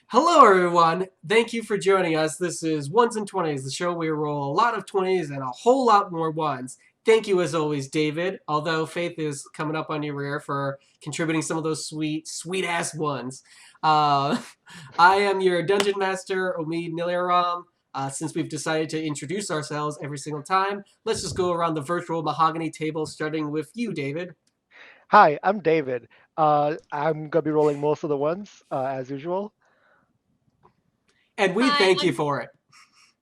Hello, everyone. Thank you for joining us. This is Ones and Twenties, the show where we roll a lot of 20s and a whole lot more ones. Thank you, as always, David. Although Faith is coming up on your rear for contributing some of those sweet ass ones. Uh, I am your dungeon master, Omid Niliaram. Since we've decided to introduce ourselves every single time, let's just go around the virtual mahogany table, starting with you, David. Hi, I'm David. I'm gonna be rolling most of the ones as usual. And we Hi, thank you for it.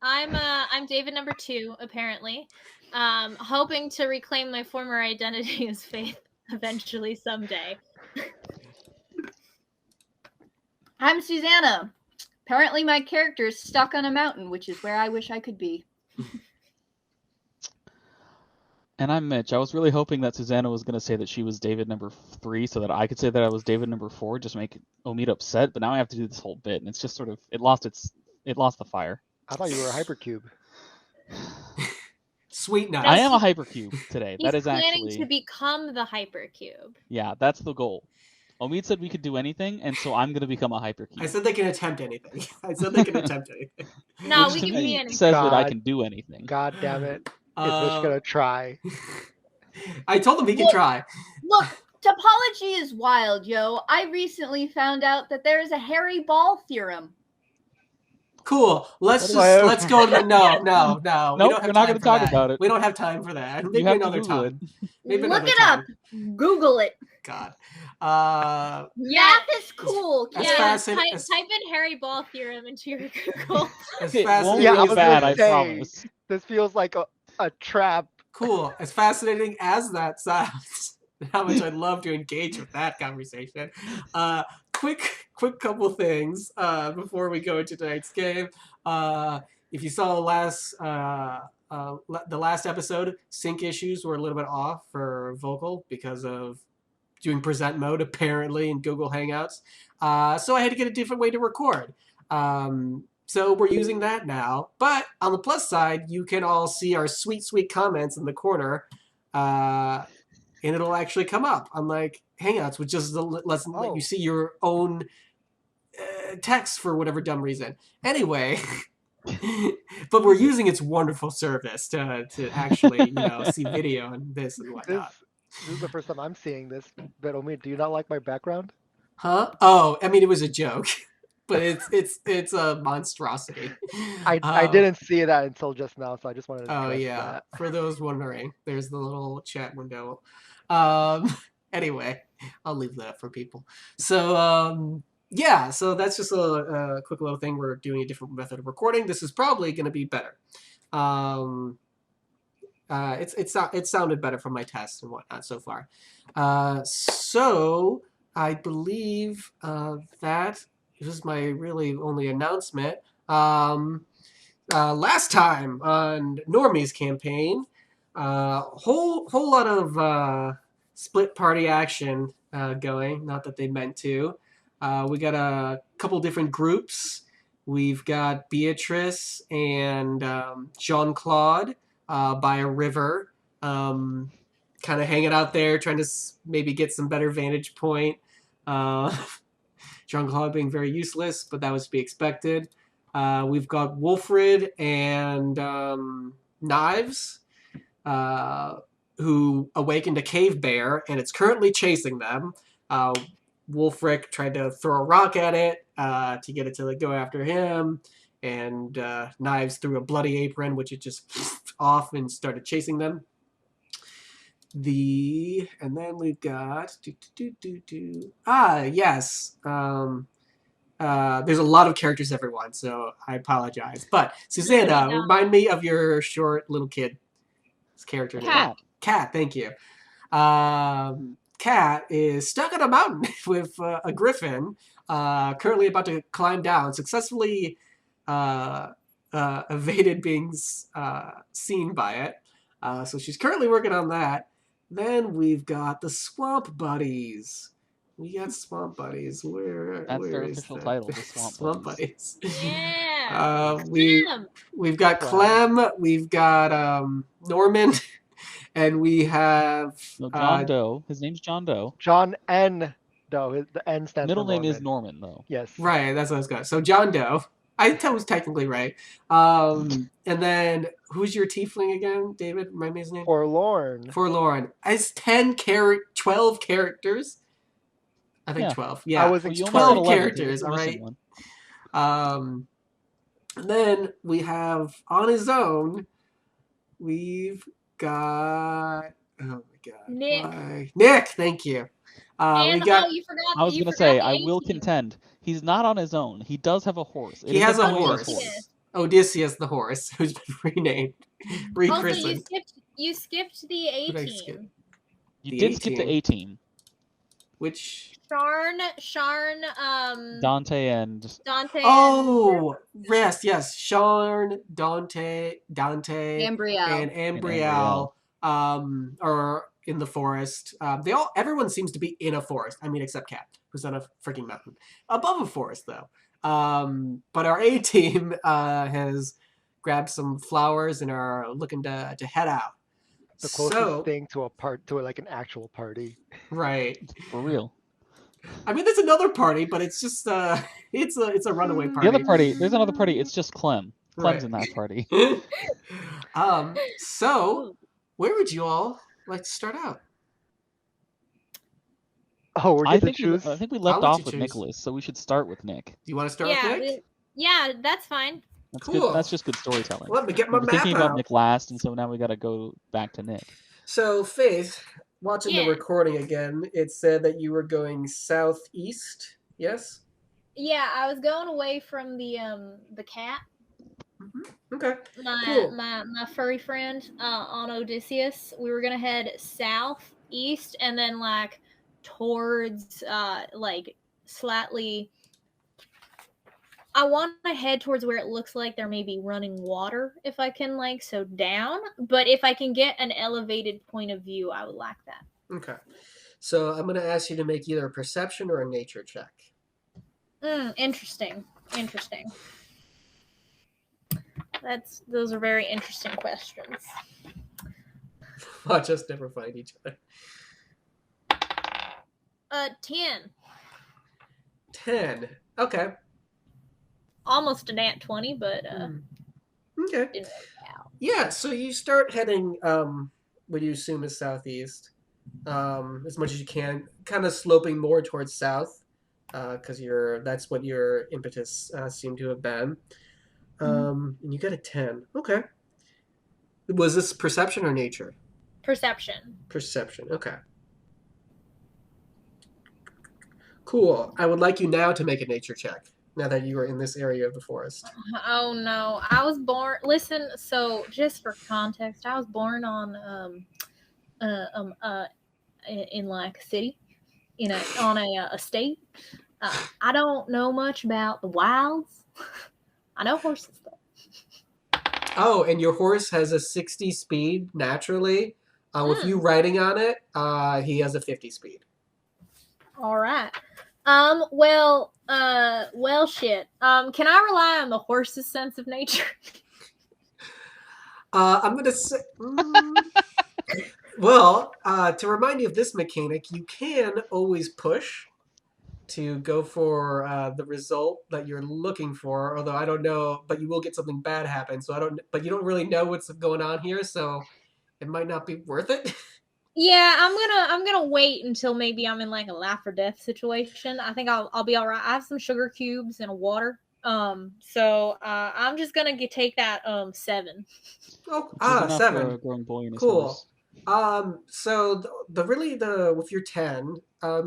I'm David number 2, apparently. Hoping to reclaim my former identity as Faith eventually someday. I'm Susanna. Apparently, my character is stuck on a mountain, which is where I wish I could be. And I'm Mitch. I was really hoping that Susanna was going to say that she was David number 3 so that I could say that I was David number 4, just make Omid upset, but now I have to do this whole bit, and it's just sort of, it lost the fire. I thought you were a hypercube. Sweet night. I am a hypercube today. He's That is planning actually, to become the hypercube. yeah, that's the goal. Omid said we could do anything, and so I'm going to become a hypercube. I said they can attempt anything. I said they can attempt anything. No, Which we to can me be anything. says that I God. can do anything. God damn it. Is Mitch gonna try? I told him he can try. Look, topology is wild, yo. I recently found out that there is a Harry Ball theorem. Cool. Let's go. No. Nope, We don't have we're not time going to for talk that. about it. We don't have time for that. You Maybe have to another Google time. Maybe Look another it time. up. Google it. God. Math is cool. As Yeah, fast type, as- type in Harry Ball theorem into your Google. as It fast won't as Yeah, I be was bad, gonna I say, promise. this feels like a trap. cool. As fascinating as that sounds, how much I'd love to engage with that conversation. Quick couple things before we go into tonight's game. If you saw the last episode, sync issues were a little bit off for vocal because of doing present mode apparently in Google Hangouts. So I had to get a different way to record. So we're using that now. But on the plus side, you can all see our sweet comments in the corner. And it'll actually come up, unlike Hangouts, which just lets let you see your own text for whatever dumb reason. Anyway, but we're using its wonderful service to actually see video and this and This whatnot. this is the first time I'm seeing this. But Omi, do you not like my background? Huh? Oh, I mean, it was a joke, but it's a monstrosity. I didn't see that until just now, so I just wanted to Oh address yeah. that. For those wondering, there's the little chat window. Anyway, I'll leave that for people. So yeah, so that's just a quick little thing. We're doing a different method of recording. This is probably going to be better. It sounded better from my tests and whatnot so far. So I believe that this is my really only announcement. Last time on Normies campaign, whole lot of split party action going. Not that they meant to. We got a couple different groups. We've got Beatrice and Jean Claude by a river, kind of hanging out there, trying to maybe get some better vantage point. Jean Claude being very useless, but that was to be expected. We've got Wolfrid and Knives, who awakened a cave bear, and it's currently chasing them. Wolfric tried to throw a rock at it to get it to go after him, and Knives threw a bloody apron, which it just off and started chasing them. And then we've got yes. There's a lot of characters, everyone, so I apologize. But Susanna, No. remind me of your short little kid's character name. Cat, thank you. Cat is stuck on a mountain with a griffin, currently about to climb down, successfully evaded being seen by it. So she's currently working on that. Then we've got the Swamp Buddies. We got Swamp Buddies. That's their official title, the Swamp Buddies. Yeah. We've got Clem. We've got Norman. And we have No, John Doe. His name's John Doe. John N. No, the N stands Middle for name is Norman. Norman, though. Yes. Right, that's what I was going. So John Doe. I was technically right. And then who's your tiefling again, David? Remind me his name. Forlorn. Forlorn. It's 12 characters. I think Yeah. 12. Yeah, I was Well, you ex- almost got sorry. 11. Characters, You're all missing right. one. And then we have on his own. We've got. Oh my god. Nick. Why? Nick, thank you. We And got. you forgot. I was you gonna forgot say, the I will A-team. contend, he's not on his own. He does have a horse. It He is has a boy and his horse. Odysseus the horse, who's been renamed, Also, you rechristened. skipped the Who'd I skip? A-team. You The did skip the A-team. A-team. Which? Sharn, Dante and Dante. Oh, yes. Sean, Dante, Ambriel. and Ambriel, are in the forest. Everyone seems to be in a forest. I mean, except Cat, who's on a freaking mountain above a forest, though. But our A team has grabbed some flowers and are looking to head out. The closest thing to like an actual party. Right. for real. I mean, there's another party, but it's just it's a runaway party. The other party, there's another party. It's just Clem. Clem's Right. in that party. So where would you all like to start out? Oh, we're I getting to think choose. I think we I'll left let off you with choose. Nicholas, so we should start with Nick. Do you want to start with Nick? Yeah, that's fine. That's Cool. good. That's just good storytelling. Let me get We my were map thinking about out. Nick last, and so now we got to go back to Nick. So Faith, watching the Yeah. recording again, it said that you were going southeast. Yes. Yeah, I was going away from the cat, Okay. my Cool. my furry friend on Odysseus. We were gonna head southeast and then like towards like slightly. I want to head towards where it looks like there may be running water if I can so down. But if I can get an elevated point of view, I would like that. Okay. So I'm going to ask you to make either a perception or a nature check. Interesting. Those are very interesting questions. Watch us never find each other. 10. 10. Okay. Almost a nat 20, but Okay. didn't work out. Yeah, so you start heading what you assume is southeast, as much as you can, kind of sloping more towards south, because that's what your impetus seemed to have been. And you got a 10. Okay. Was this perception or nature? Perception. Perception. Okay. Cool. I would like you now to make a nature check. Now that you are in this area of the forest. Oh no, I was born. Listen, so just for context, I was born on in like a city, on a estate. I don't know much about the wilds. I know horses though. Oh, and your horse has a 60 speed naturally. With you riding on it, he has a 50 speed. All right. Well, shit. Can I rely on the horse's sense of nature? I'm gonna say. Well, to remind you of this mechanic, you can always push to go for the result that you're looking for. Although I don't know, but you will get something bad happen. So I don't. But you don't really know what's going on here, so it might not be worth it. Yeah, I'm gonna wait until maybe I'm in like a life or death situation. I think I'll be all right. I have some sugar cubes and a water. So I'm just gonna take that 7. Oh, Which is enough for 7. a grown boy and his Cool. horse. So with your 10,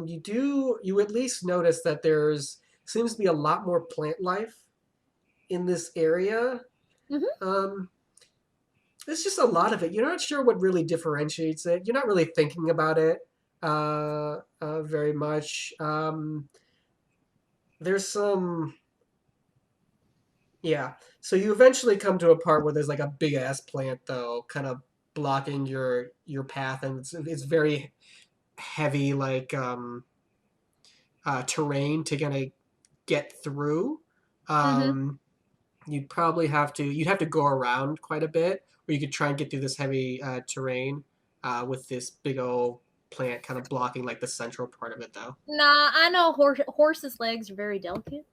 you at least notice that seems to be a lot more plant life in this area. There's just a lot of it. You're not sure what really differentiates it. You're not really thinking about it very much. There's some. Yeah. So you eventually come to a part where there's like a big ass plant though, kind of blocking your path, and it's very heavy terrain to kind of get through. You'd have to go around quite a bit, or you could try and get through this heavy terrain with this big old plant kind of blocking like the central part of it, though. Nah, I know horses' legs are very delicate.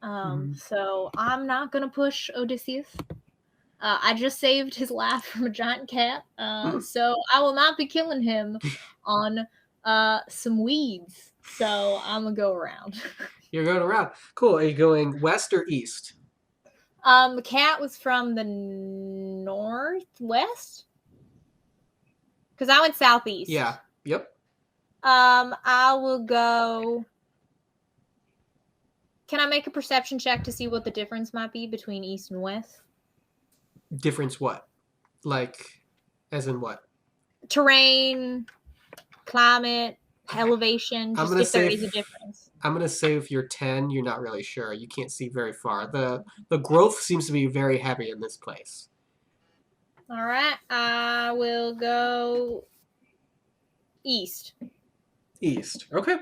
Mhm. So I'm not gonna push Odysseus. I just saved his life from a giant cat. So I will not be killing him on some weeds. So I'm gonna go around. You're going around. Cool. Are you going west or east? The cat was from the northwest. Because I went southeast. Yeah. Yep. I will go. Can I make a perception check to see what the difference might be between east and west? Difference what? Like, as in what? Terrain, climate, elevation, I'm just gonna if there say is a difference. I'm gonna say if you're 10, you're not really sure. You can't see very far. The growth seems to be very heavy in this place. All right, I will go east. East. Okay.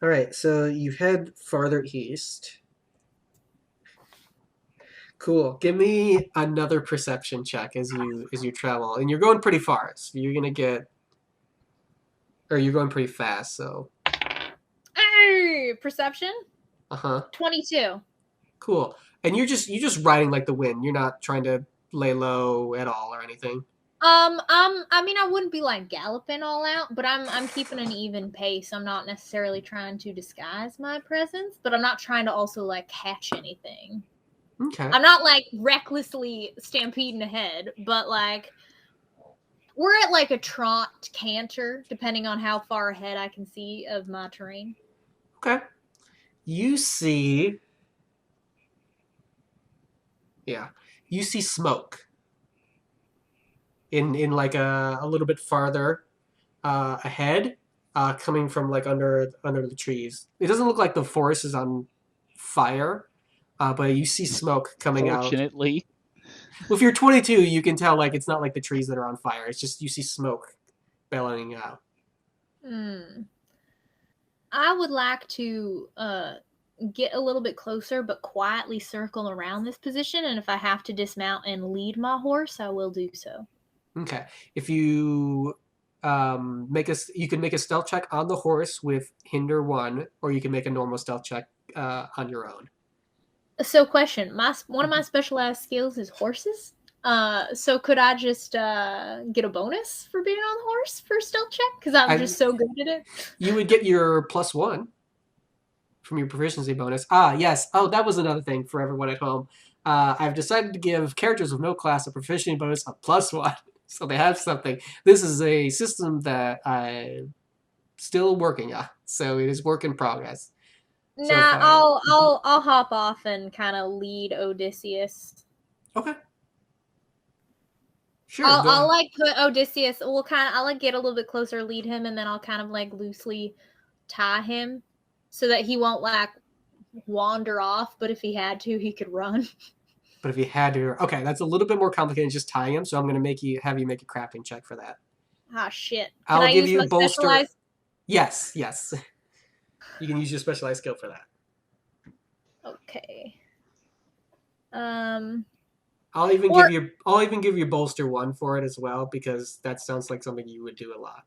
All right. So you head farther east. Cool. Give me another perception check as you travel, and you're going pretty far. So you're gonna get, or you're going pretty fast. So. Hey, perception Uh-huh. 22. Cool. And you're just riding like the wind. You're not trying to lay low at all or anything. I mean, I wouldn't be like galloping all out, but I'm keeping an even pace. I'm not necessarily trying to disguise my presence, but I'm not trying to also like catch anything. Okay. I'm not like recklessly stampeding ahead, but like we're at like a trot canter, depending on how far ahead I can see of my terrain. Okay. You see. Yeah. You see smoke. In like a little bit farther ahead, coming from like under the trees. It doesn't look like the forest is on fire, but you see smoke coming out. Fortunately. Well, if you're 22, you can tell like it's not like the trees that are on fire. It's just you see smoke bellowing out. I would like to get a little bit closer, but quietly circle around this position. And if I have to dismount and lead my horse, I will do so. Okay. If you you can make a stealth check on the horse with hinder 1, or you can make a normal stealth check on your own. So, question: one of my specialized skills is horses. So could I just get a bonus for being on the horse for stealth check? Because I'm just so good at it. You would get your +1 from your proficiency bonus. Ah, yes. Oh, that was another thing for everyone at home. I've decided to give characters with no class a proficiency bonus of +1, so they have something. This is a system that I'm still working on, so it is work in progress. So Nah, I'll hop off and kind of lead Odysseus. Okay. Sure. I'll like put Odysseus. I'll like get a little bit closer, lead him, and then I'll kind of like loosely tie him so that he won't like wander off. But if he had to, he could run. But if you had to, okay, that's a little bit more complicated than just tying him. So I'm going to have you make a crafting check for that. Ah, shit. I'll Can I give use you my bolster. specialized? Yes. You can use your specialized skill for that. Okay. I'll even give you bolster 1 for it as well, because that sounds like something you would do a lot.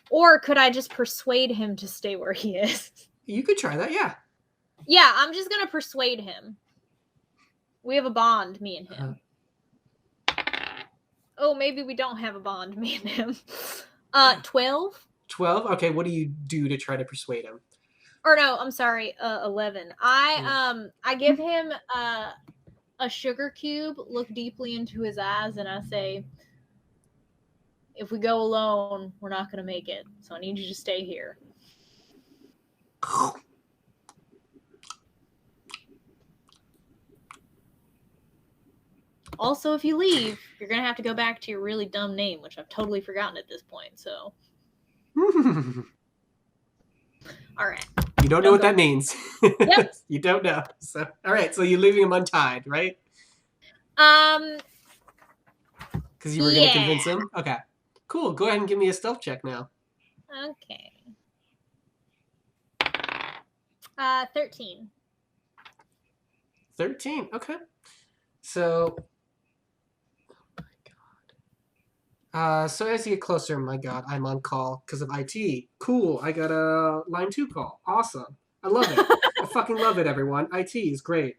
Or could I just persuade him to stay where he is? You could try that, yeah. Yeah, I'm just gonna persuade him. We have a bond, me and him. Oh, maybe we don't have a bond, me and him. 12? 12? Okay, what do you do to try to persuade him? Or no, I'm sorry, 11. I give him a sugar cube, look deeply into his eyes, and I say, if we go alone, we're not gonna make it. So I need you to stay here. Also, if you leave, you're gonna have to go back to your really dumb name, which I've totally forgotten at this point. So, all right. You don't know what that means. Yep. You don't know. So, all right. So you're leaving him untied, right? Because you were going to convince him. Okay. Cool. Go ahead and give me a stealth check now. Okay. 13. 13. Okay. So, oh my So as you get closer, my God, I'm on call because of IT. Cool. I got a line 2 call. Awesome. I love it. I fucking love it, everyone. IT is great.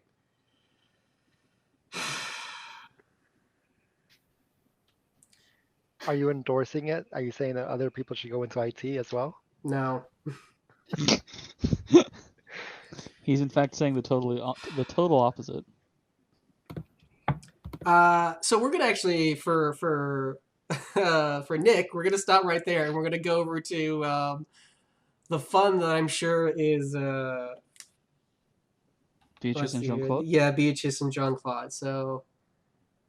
Are you endorsing it? Are you saying that other people should go into IT as well? No. He's in fact saying the total opposite. So we're gonna actually for Nick, we're gonna stop right there, and we're gonna go over to the fun that I'm sure is Beatrice and Jean Claude. yeah, Beatrice and Jean Claude. So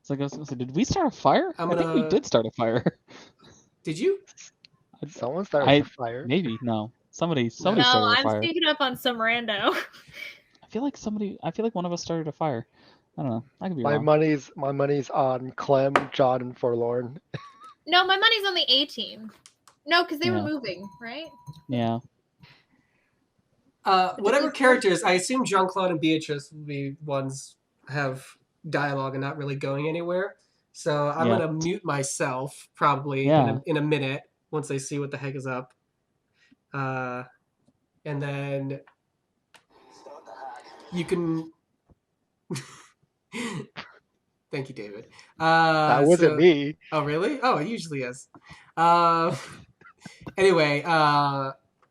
It's like I was gonna say, did we start a fire? I'm I think we gonna- did start a fire. did you? Someone started a fire. Maybe no. Somebody No, started a I'm fire. sneaking up on some rando. I feel like one of us started a fire. I don't know. I could be My wrong. money's on Clem, John, and Forlorn. No, my money's on the A team. No, because they were Yeah. moving, right? Yeah. Whatever characters, I assume Jean Claude and Beatrice will be ones have dialogue and not really going anywhere. So I'm Yeah. gonna mute myself probably Yeah. in a minute once I see what the heck is up. And then you can. Thank you, David. That wasn't me. Oh, really? Oh, it usually is. Anyway,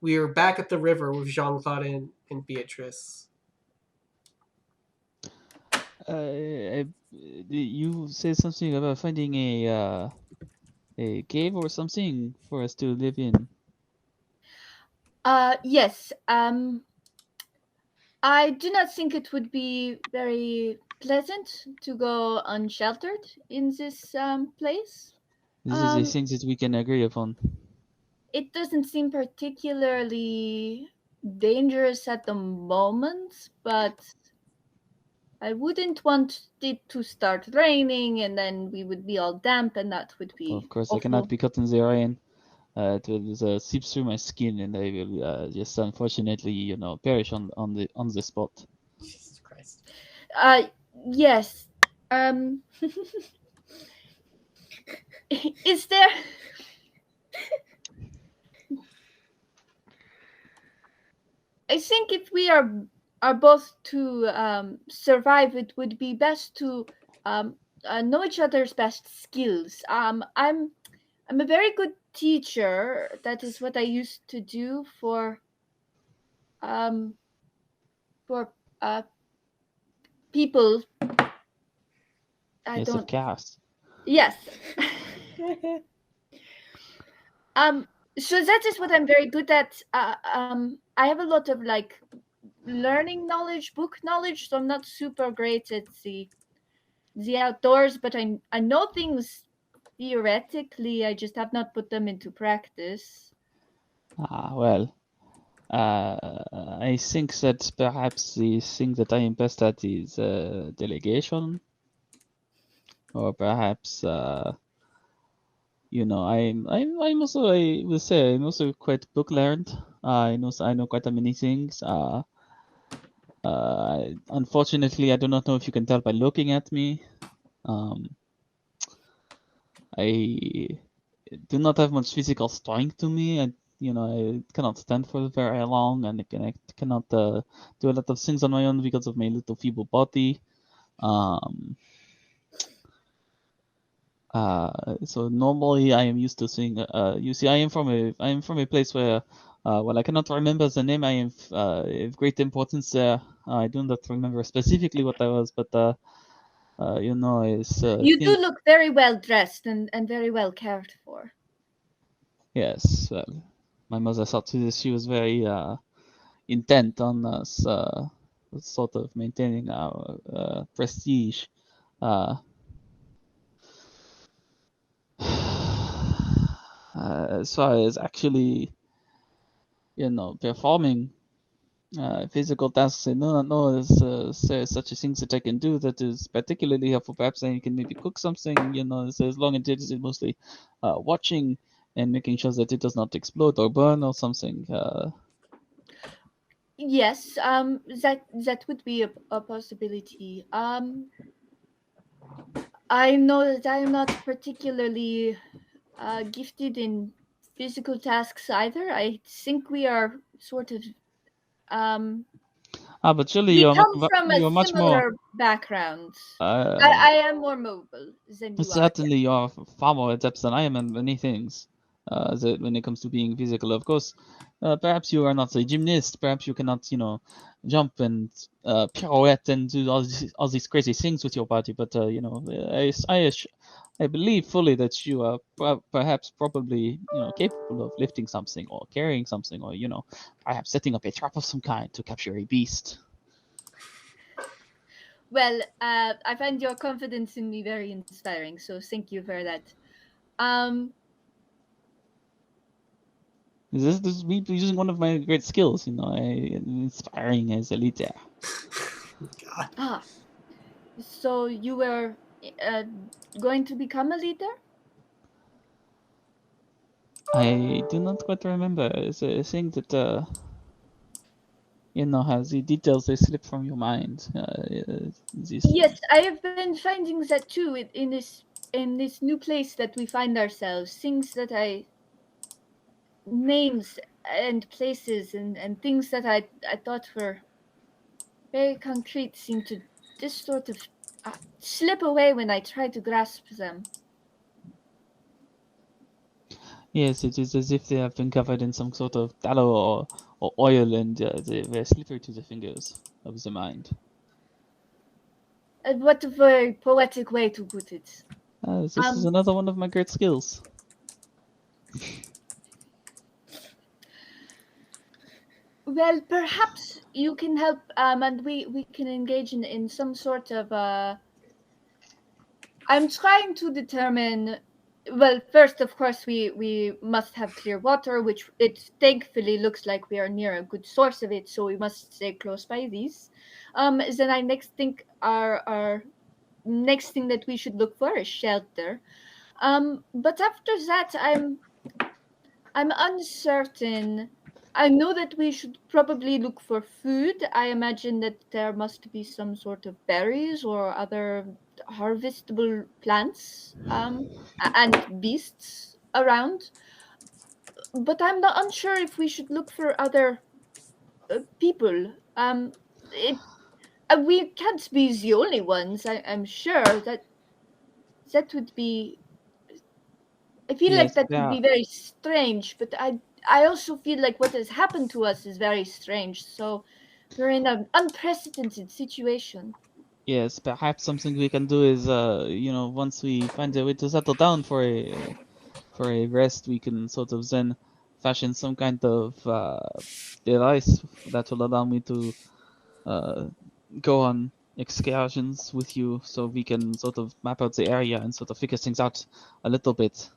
we are back at the river with Jean Claude and Beatrice. You say something about finding a cave or something for us to live in. Yes. I do not think it would be very pleasant to go unsheltered in this place. This is a thing that we can agree upon. It doesn't seem particularly dangerous at the moment, but I wouldn't want it to start raining and then we would be all damp and that would be Of course, awful. I cannot be caught in the rain. It will seep through my skin, and I will just unfortunately, perish on the spot. Jesus Christ. Yes. Is there... I think if we are both to survive, it would be best to know each other's best skills. I'm a very good teacher. That is what I used to do for people. Of chaos. Yes. So that is what I'm very good at. I have a lot of learning knowledge, book knowledge, so I'm not super great at the outdoors, but I know things theoretically. I just have not put them into practice. Well, I think that perhaps the thing that I am best at is delegation, or perhaps I'm also, I will say, I'm also quite book learned. I know quite a many things. Unfortunately, I do not know if you can tell by looking at me. I do not have much physical strength to me. I cannot stand for very long, and I cannot do a lot of things on my own because of my little feeble body. So normally I am used to seeing. You see, I am from a place where, while I cannot remember the name, I am of great importance there. I do not remember specifically what I was, but it's. You do look very well dressed and very well cared for. Yes, well, my mother thought she was very intent on us sort of maintaining our prestige. As far as actually, performing physical tasks, I do not know there's such a thing that I can do that is particularly helpful. Perhaps I can maybe cook something, so as long as it is mostly watching and making sure that it does not explode or burn or something. Yes, that would be a possibility. I know that I am not particularly gifted in physical tasks either. I think we are sort of But surely we you're come from a you're much more. similar background. Uh, I am more mobile than you are. Certainly, you are far more adept than I am in many things. When it comes to being physical, of course. Perhaps you are not a gymnast. Perhaps you cannot, jump and pirouette and do all these crazy things with your body. But I believe fully that you are perhaps probably capable of lifting something or carrying something or perhaps setting up a trap of some kind to capture a beast. Well, I find your confidence in me very inspiring, so thank you for that. This is me using one of my great skills, inspiring as a leader. So you were going to become a leader? I do not quite remember. It's a thing that how the details they slip from your mind. Yes, I have been finding that too in this new place that we find ourselves. Things that names and places and things that I thought were very concrete seem to just sort of slip away when I try to grasp them. Yes, it is as if they have been covered in some sort of tallow or oil, and they're slippery to the fingers of the mind. And what a very poetic way to put it. This is another one of my great skills. Well, perhaps you can help, and we can engage in some sort of. I'm trying to determine. Well, first, of course, we must have clear water, which it thankfully looks like we are near a good source of it, so we must stay close by these. Then I next think our next thing that we should look for is shelter. But after that, I'm uncertain. I know that we should probably look for food. I imagine that there must be some sort of berries or other harvestable plants and beasts around. But I'm not unsure if we should look for other people. We can't be the only ones. I'm sure that would be. I feel like that would be very strange, but I also feel like what has happened to us is very strange. So we're in an unprecedented situation. Yes, perhaps something we can do is, once we find a way to settle down for a rest, we can sort of then fashion some kind of device that will allow me to go on excursions with you, so we can sort of map out the area and sort of figure things out a little bit.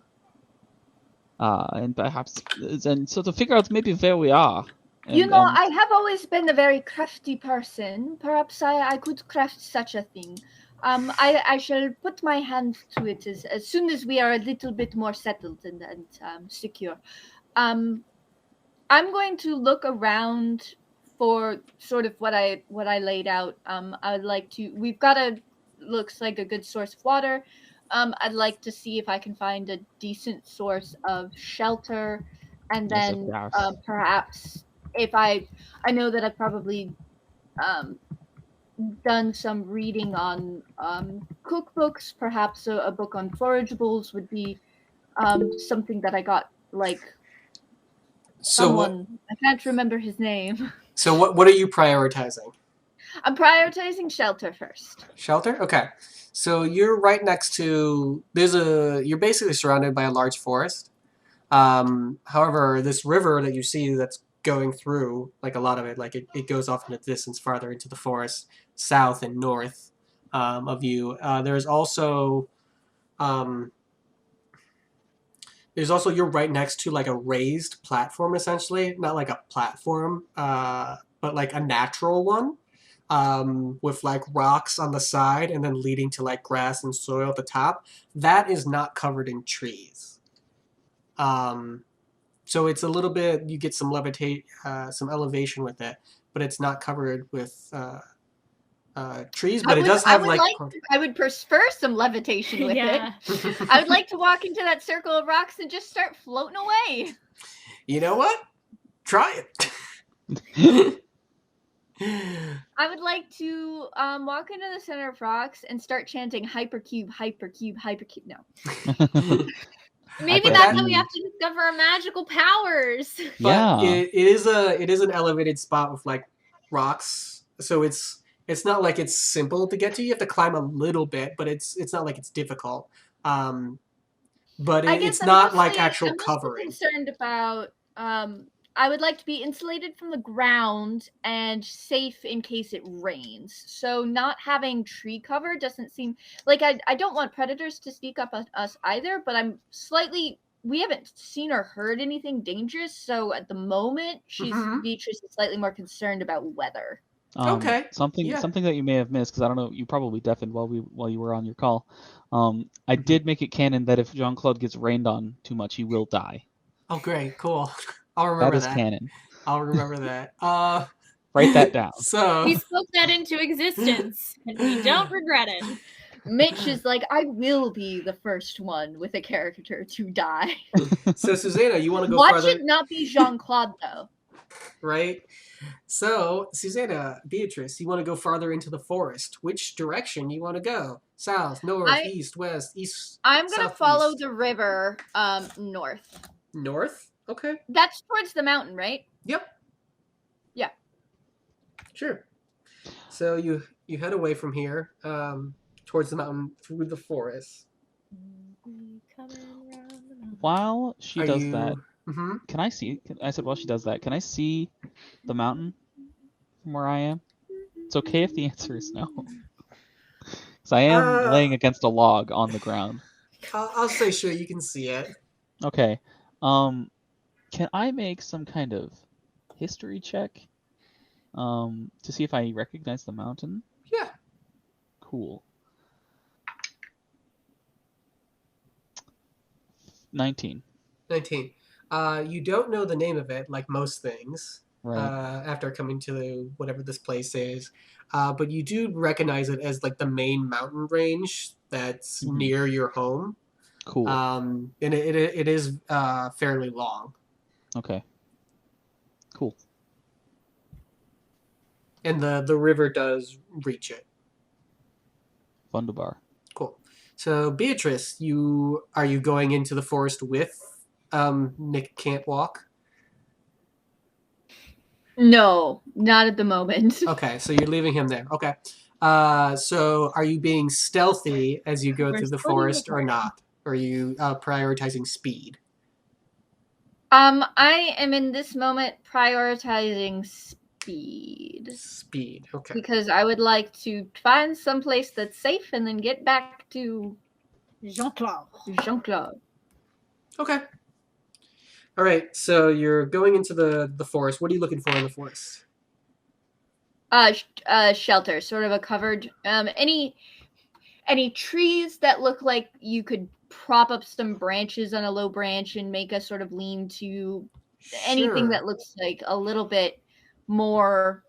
And perhaps then sort of figure out maybe where we are. I have always been a very crafty person. Perhaps I could craft such a thing. I shall put my hand to it as soon as we are a little bit more settled and secure. I'm going to look around for sort of what I laid out. I would like to. We've got looks like a good source of water. I'd like to see if I can find a decent source of shelter, and then perhaps if I know that I've probably done some reading on cookbooks. Perhaps a book on forageables would be something that I got someone. I can't remember his name. So what are you prioritizing? I'm prioritizing shelter first. Shelter? Okay. So you're right next to you're basically surrounded by a large forest. However, this river that you see that's going through, like a lot of it, like it goes off in the distance farther into the forest, south and north of you. There's also you're right next to like a raised platform, essentially, not like a platform, but like a natural one. With like rocks on the side and then leading to like grass and soil at the top. That is not covered in trees. So it's a little bit, you get some some elevation with it, but it's not covered with trees, but it does have like. I would prefer some levitation with Yeah. it. I would like to walk into that circle of rocks and just start floating away. You know what? Try it. I would like to walk into the center of rocks and start chanting hypercube, hypercube, hypercube. No. Maybe But that's that- how we have to discover our magical powers. But Yeah. it is an elevated spot with like rocks, so it's not like it's simple to get to. You have to climb a little bit, but it's not like it's difficult. But I guess it's I'm not like mostly- actual I'm mostly covering. concerned about. I would like to be insulated from the ground and safe in case it rains. So not having tree cover doesn't seem like I don't want predators to sneak up on us either. But I'm slightly. We haven't seen or heard anything dangerous, so at the moment, Beatrice is slightly more concerned about weather. Okay, Something yeah. that you may have missed, because I don't know, you probably deafened while you were on your call. I did make it canon that if Jean-Claude gets rained on too much, he will die. Oh, great, cool. I'll remember That is canon. I'll remember that. Write that down. So We spoke that into existence, and we don't regret it. Mitch is like, I will be the first one with a character to die. so Susanna, you want to go Watch further, it not be Jean-Claude though. right? So Susanna, Beatrice, you want to go farther into the forest. Which direction you want to go? South, north, east, west, east. I'm gonna southeast. follow the river north. North. Okay. That's towards the mountain, right? Yep. Yeah. Sure. So you head away from here towards the mountain through the forest. While she does that, Mm-hmm. can I see? I said while she does that, can I see the mountain from where I am? It's okay if the answer is no. Because I am laying against a log on the ground. I'll say sure, you can see it. Okay. Can I make some kind of history check to see if I recognize the mountain? Yeah. Cool. 19. 19. You don't know the name of it, like most things, Right. after coming to whatever this place is. But you do recognize it as like the main mountain range that's Mhm. near your home. Cool. And it is fairly long. Okay. Cool. And the river does reach it. Wunderbar. Cool. So Beatrice, are you going into the forest with Nick Can't Walk? No, not at the moment. Okay, so you're leaving him there. Okay. So are you being stealthy as you go We're through the splitting forest or apart. not? Or are you prioritizing speed? I am in this moment prioritizing speed Speed. Okay. because I would like to find some place that's safe and then get back to Jean-Claude. Jean-Claude. Okay. All right. So you're going into the forest. What are you looking for in the forest? Shelter, sort of a covered. Any trees that look like you could prop up some branches on a low branch and make a sort of lean to. Anything Sure. that looks like a little bit more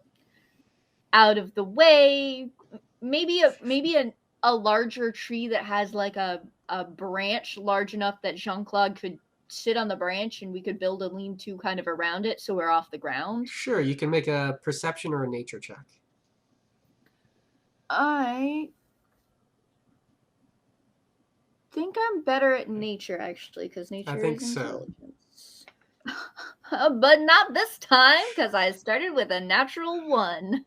out of the way. Maybe a larger tree that has like a branch large enough that Jean-Claude could sit on the branch and we could build a lean-to kind of around it so we're off the ground. Sure. You can make a perception or a nature check. I think I'm better at nature actually because nature think is so. intelligence. But not this time because I started with a natural 1.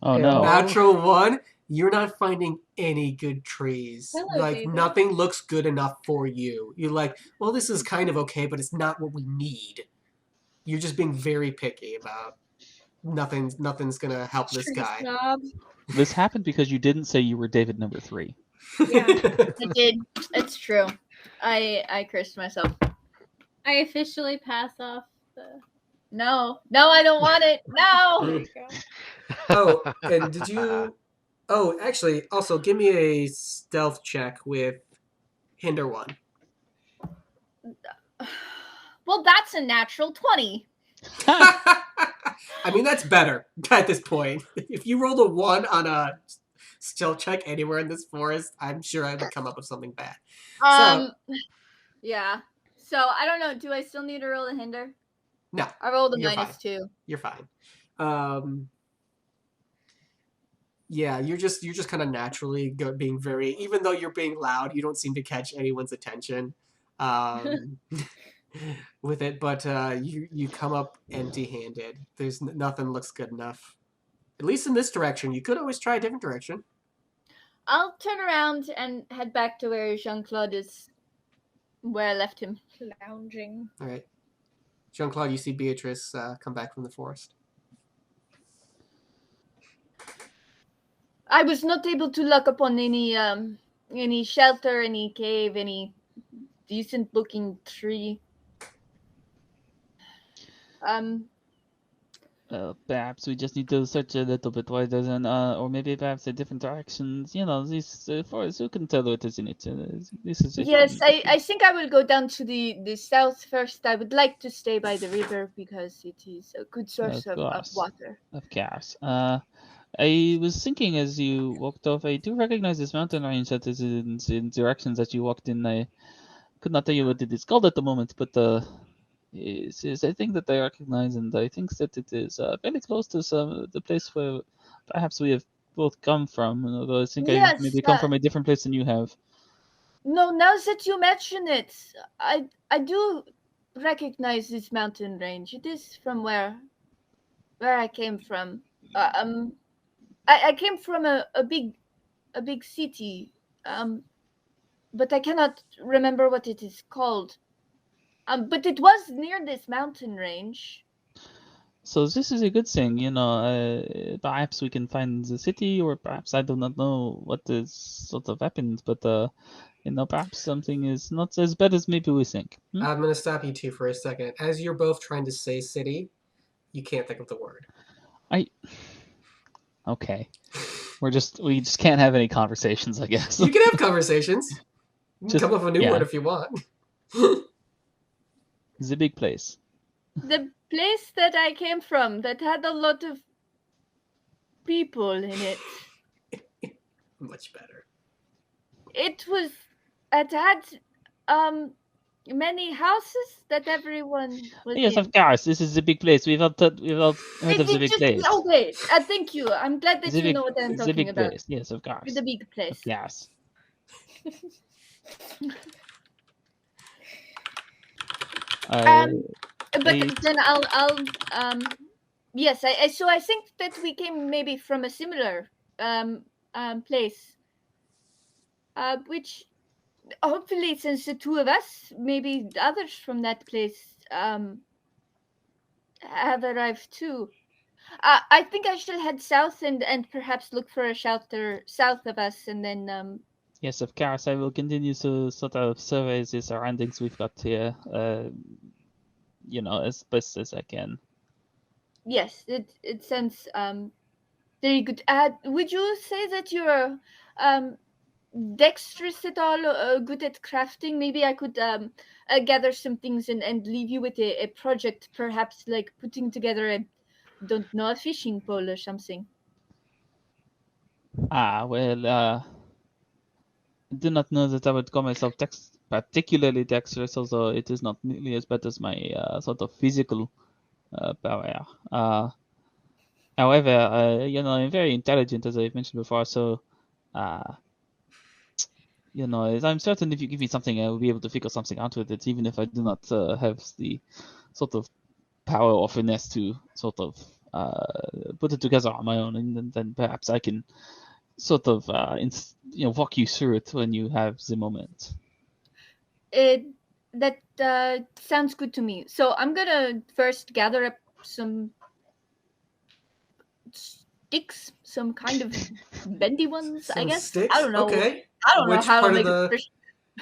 Oh Yeah. no. Natural 1. You're not finding any good trees. Hello, like David. nothing looks good enough for you. You're like, well, this is kind of okay, but it's not what we need. You're just being very picky about nothing's gonna help this guy. Snob. This happened because you didn't say you were David number 3. Yeah. I did. It's true. I cursed myself. I officially pass off the. No, I don't want it. No. Oh, and did you? Oh, actually, also give me a stealth check with Hinder 1. Well, that's a natural 20. I mean, that's better at this point. If you rolled a 1 on a still check anywhere in this forest, I'm sure I would come up with something bad. Yeah. So I don't know. Do I still need to roll a hinder? No, I rolled a you're -2. you're fine. Yeah, you're just kind of naturally being very, even though you're being loud, you don't seem to catch anyone's attention with it. But you come up empty-handed. There's nothing looks good enough. At least in this direction. You could always try a different direction. I'll turn around and head back to where Jean-Claude is, where I left him. Lounging. All right, Jean-Claude, you see Beatrice come back from the forest. I was not able to luck upon any shelter, any cave, any decent looking tree. Perhaps we just need to search a little bit wider than, or maybe perhaps a different directions. You know, these forests, you can tell what is in it. This is Yes, I think I will go down to the south first. I would like to stay by the river because it is a good source of water. Of course. I was thinking as you walked off, I do recognize this mountain range that is in directions that you walked in. I could not tell you what it is called at the moment, but is a thing that I recognize, and I think that it is very close to the place where perhaps we have both come from. Although I think I maybe come from a different place than you have. No, now that you mention it, I do recognize this mountain range. It is from where I came from. I came from a big city, but I cannot remember what it is called. But it was near this mountain range. So this is a good thing, you know. Perhaps we can find the city, or perhaps I do not know what is sort of happened, but you know, perhaps something is not as bad as maybe we think. I'm going to stop you two for a second. As you're both trying to say city, you can't think of the word. Okay. We just can't have any conversations, I guess. You can have conversations. You can come up with a new word if you want. It's a big place. The place that I came from that had a lot of people in it. Much better. It had many houses that everyone was Yes, in. of course. This is a big place. We've all heard of the big place. Okay, thank you. I'm glad that you know what I'm talking big about. Place. Yes, of course. The big place. Yes. But then I'll yes, so I think that we came maybe from a similar place, which hopefully, since the two of us, maybe the others from that place have arrived too. I think I should head south and perhaps look for a shelter south of us, and then Yes, of course. I will continue to sort of survey the surroundings we've got here. You know, as best as I can. Yes, it sounds very good. Would you say that you're dexterous at all, good at crafting? Maybe I could gather some things and leave you with a project, perhaps like putting together a fishing pole or something. Well, I do not know that I would call myself particularly dexterous, although it is not nearly as bad as my sort of physical power. However, you know, I'm very intelligent, as I've mentioned before, so you know, I'm certain if you give me something, I will be able to figure something out with it, even if I do not have the sort of power or finesse to sort of put it together on my own, and then perhaps I can sort of walk you through it when you have the moment. That sounds good to me. So I'm gonna first gather up some sticks, some kind of bendy ones, I guess. Sticks? I don't know. Okay. I don't know how to make a fish.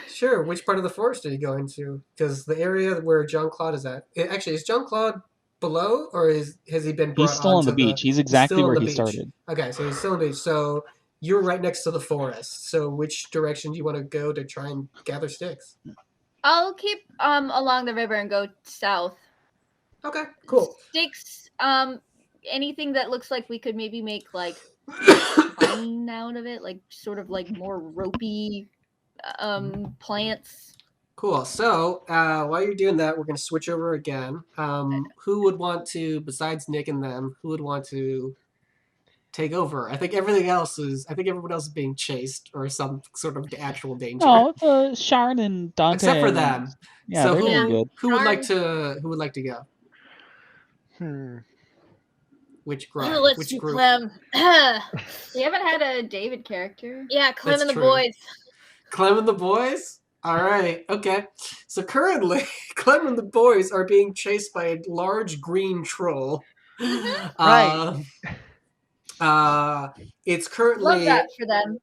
Sure. Which part of the forest are you going to? Because the area where Jean-Claude is at. Actually, is Jean-Claude below, or has he been brought? He's still on the beach. He's exactly where he started. Okay, so he's still on the beach. So you're right next to the forest. So which direction do you want to go to try and gather sticks? I'll keep along the river and go south. Okay, cool. Sticks, anything that looks like we could maybe make like vine out of it, like sort of like more ropey plants. Cool. So while you're doing that, we're going to switch over again. Who would want to, besides Nick and them, who would want to take over? I think everyone else is being chased or some sort of actual danger. No, it's Sharon and Dante. Except for and- them. Yeah, So they're doing good. who would like to go? Which group? Let's Which do group? Clem. We haven't had a David character. Yeah, Clem That's and the true. boys. Clem and the boys? All right. Okay. So currently, Clem and the boys are being chased by a large green troll. Right. It's currently Love that for them.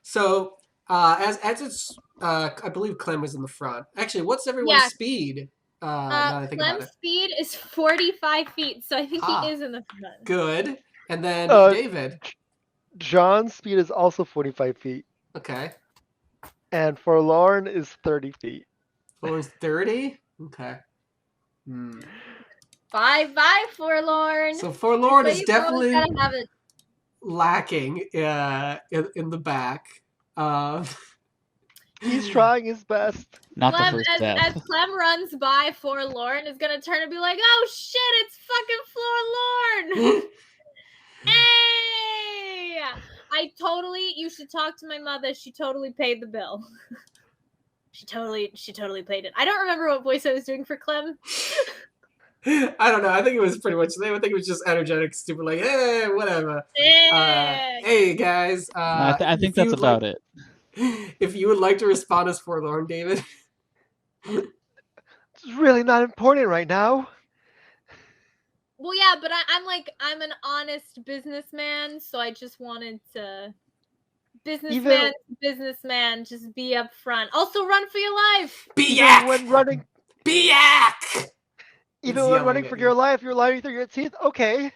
so as it's I believe Clem was in the front. Actually, what's everyone's Yeah. speed? Now that I think about Clem's it. speed is 45 feet, so I think Ah. he is in the front. Good. And then David. John's speed is also 45 feet, Okay. and Forlorn is 30 feet. Forlorn's 30. Okay. Hmm. 5 forlorn. So Forlorn But is you've always definitely gotta have it. lacking in the back. He's trying his best. Not the Clem, first as death. Clem runs by Forlorn, is gonna turn and be like, "Oh shit, it's fucking Forlorn!" Hey! You should talk to my mother. She totally paid the bill. She totally paid it. I don't remember what voice I was doing for Clem. I don't know. I think it was pretty much. I think it was just energetic, stupid, like, hey, whatever. Hey guys. I think that's about it. If you would like to respond as Forlorn, David. It's really not important right now. Well, yeah, but I'm an honest businessman, so I just wanted to businessman, just be up front. Also, run for your life. Be Even yak! when running, Be yak! even He's when running yelling for at your you. life, you're lying through your teeth. Okay.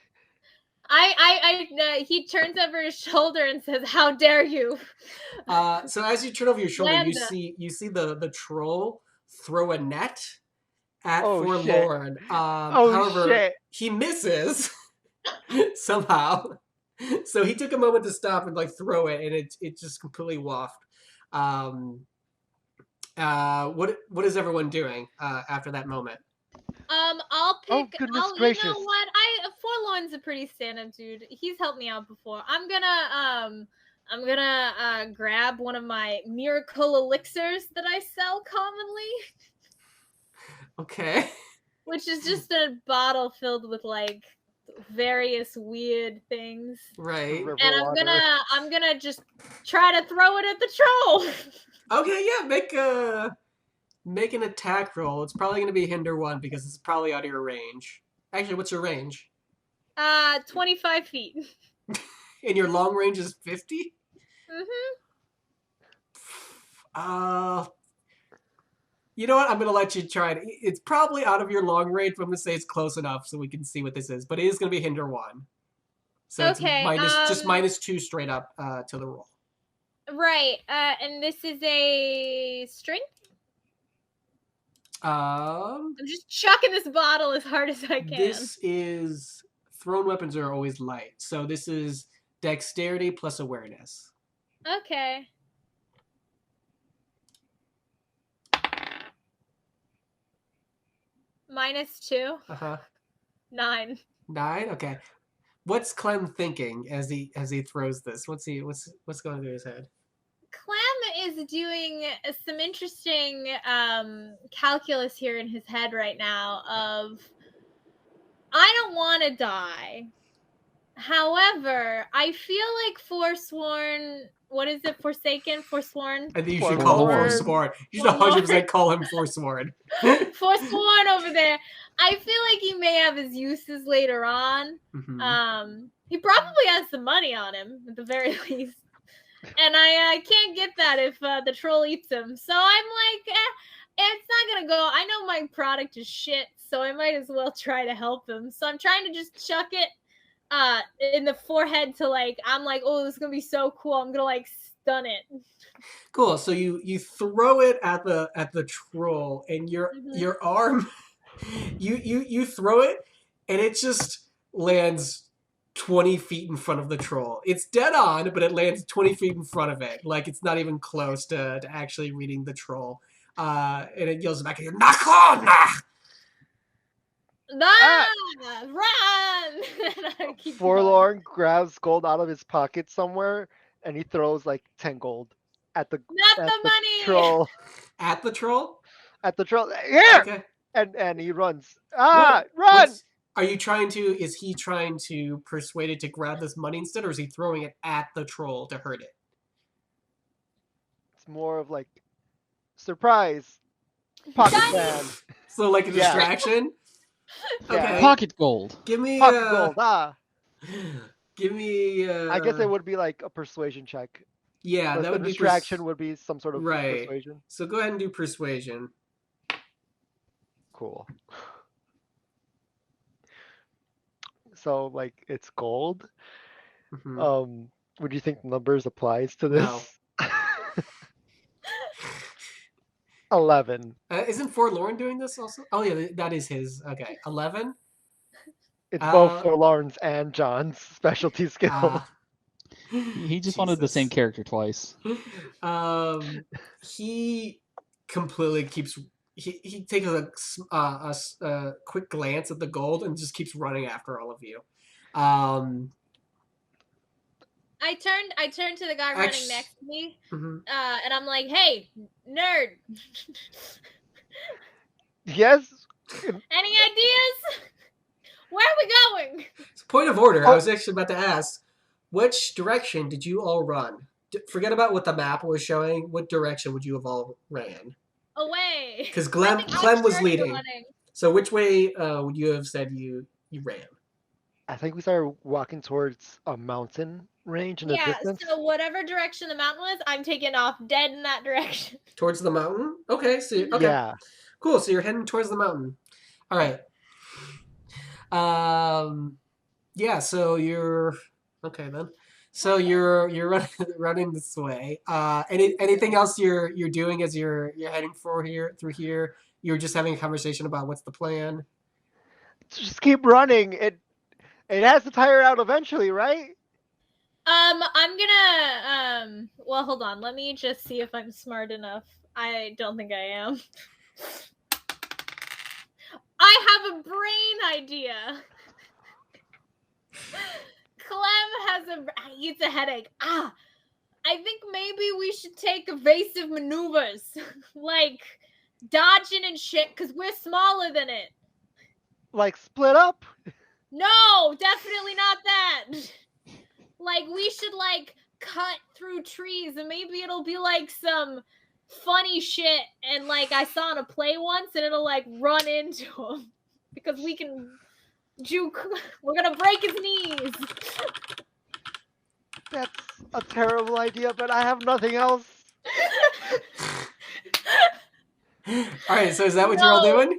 He turns over his shoulder and says, "How dare you?" So as you turn over your shoulder, Lambda. you see the troll throw a net at Oh, Forlorn. Oh However, shit. he misses somehow. So he took a moment to stop and like throw it, and it just completely waffed. What is everyone doing after that moment? I'll Oh, pick. goodness You gracious. know what? Forlorn's a pretty stand-up dude. He's helped me out before. I'm gonna grab one of my miracle elixirs that I sell commonly, Okay. which is just a bottle filled with like various weird things. Right. River And water. I'm gonna just try to throw it at the troll. Okay, yeah, make an attack roll. It's probably gonna be hinder 1 because it's probably out of your range. Actually, what's your range? 25 feet. And your long range is 50? Mm-hmm. You know what? I'm gonna let you try it. It's probably out of your long range, but I'm gonna say it's close enough so we can see what this is. But it is gonna be hinder 1. So Okay, it's -2 straight up to the roll. Right. And this is a strength. Um, I'm just chucking this bottle as hard as I can. This is thrown weapons are always light, so this is dexterity plus awareness. Okay. -2. 9. 9. Okay. What's Clem thinking as he throws this? What's going through his head? Clem is doing some interesting calculus here in his head right now of, I don't want to die. However, I feel like Forsworn, what is it? Forsaken? Forsworn? I think you should call him Forlorn. Forsworn. You should 100% call him Forsworn. Forsworn over there. I feel like he may have his uses later on. Mhm. He probably has some money on him, at the very least. And I can't get that if the troll eats him. So I'm like, it's not gonna go. I know my product is shit, so I might as well try to help him. So I'm trying to just chuck it in the forehead to like, I'm like, oh, this is gonna be so cool. I'm gonna like stun it. Cool. So you throw it at the troll, and your arm, you throw it, and it just lands 20 feet in front of the troll. It's dead on, but it lands 20 feet in front of it. Like, it's not even close to actually reading the troll. And it yells back at you, Nakona! Ah, run! And I keep going. Forlorn grabs gold out of his pocket somewhere, and he throws like 10 gold at the Not the money! troll. At the troll? At the troll. Here! Okay. And he runs. What- Run! is he trying to persuade it to grab this money instead, or is he throwing it at the troll to hurt it? It's more of like surprise. Pocket plan. So, like a Yeah. distraction? Yeah. Okay. Pocket gold. Give me, Pocket gold. give me, I guess it would be like a persuasion check. yeah, But that the would be distraction would be some sort of Right. persuasion. So go ahead and do persuasion. Cool. So like it's gold. Mhm. Would you think numbers applies to this? No. 11. Isn't Forlorn doing this also? Oh yeah, that is his. Okay, 11. It's Uh, both Forlorn's and John's specialty skill. Ah, He just wanted the same Jesus. character twice. He completely keeps. He takes a quick glance at the gold and just keeps running after all of you. I turned to the guy running next to me, Mhm. and I'm like, "Hey, nerd, Yes. any ideas? Where are we going?" So point of order. I Oh. was actually about to ask, which direction did you all run? Forget about what the map was showing. What direction would you have all ran? Away. Because I Clem think I was started leading. running. So which way would you have said you ran? I think we started walking towards a mountain range in the Yeah, distance. so whatever direction the mountain was, I'm taking off dead in that direction. Towards the mountain? Okay, so okay. Yeah. Cool, so you're heading towards the mountain. All right. Yeah, so you're okay then. So you're running this way. Anything else you're doing as you're heading through here? You're just having a conversation about what's the plan. Just keep running. It has to tire out eventually, right? I'm gonna well, hold on, let me just see if I'm smart enough. I don't think I am. I have a brain idea. Clem eats a headache. I think maybe we should take evasive maneuvers. Like dodging and shit, because we're smaller than it. Like split up? No, definitely not that. Like, we should, like, cut through trees, and maybe it'll be, like, some funny shit, and, like, I saw in a play once, and it'll, like, run into him. Because we can juke. We're gonna break his knees. That's a terrible idea, but I have nothing else. All right, so is that what you're all No. doing?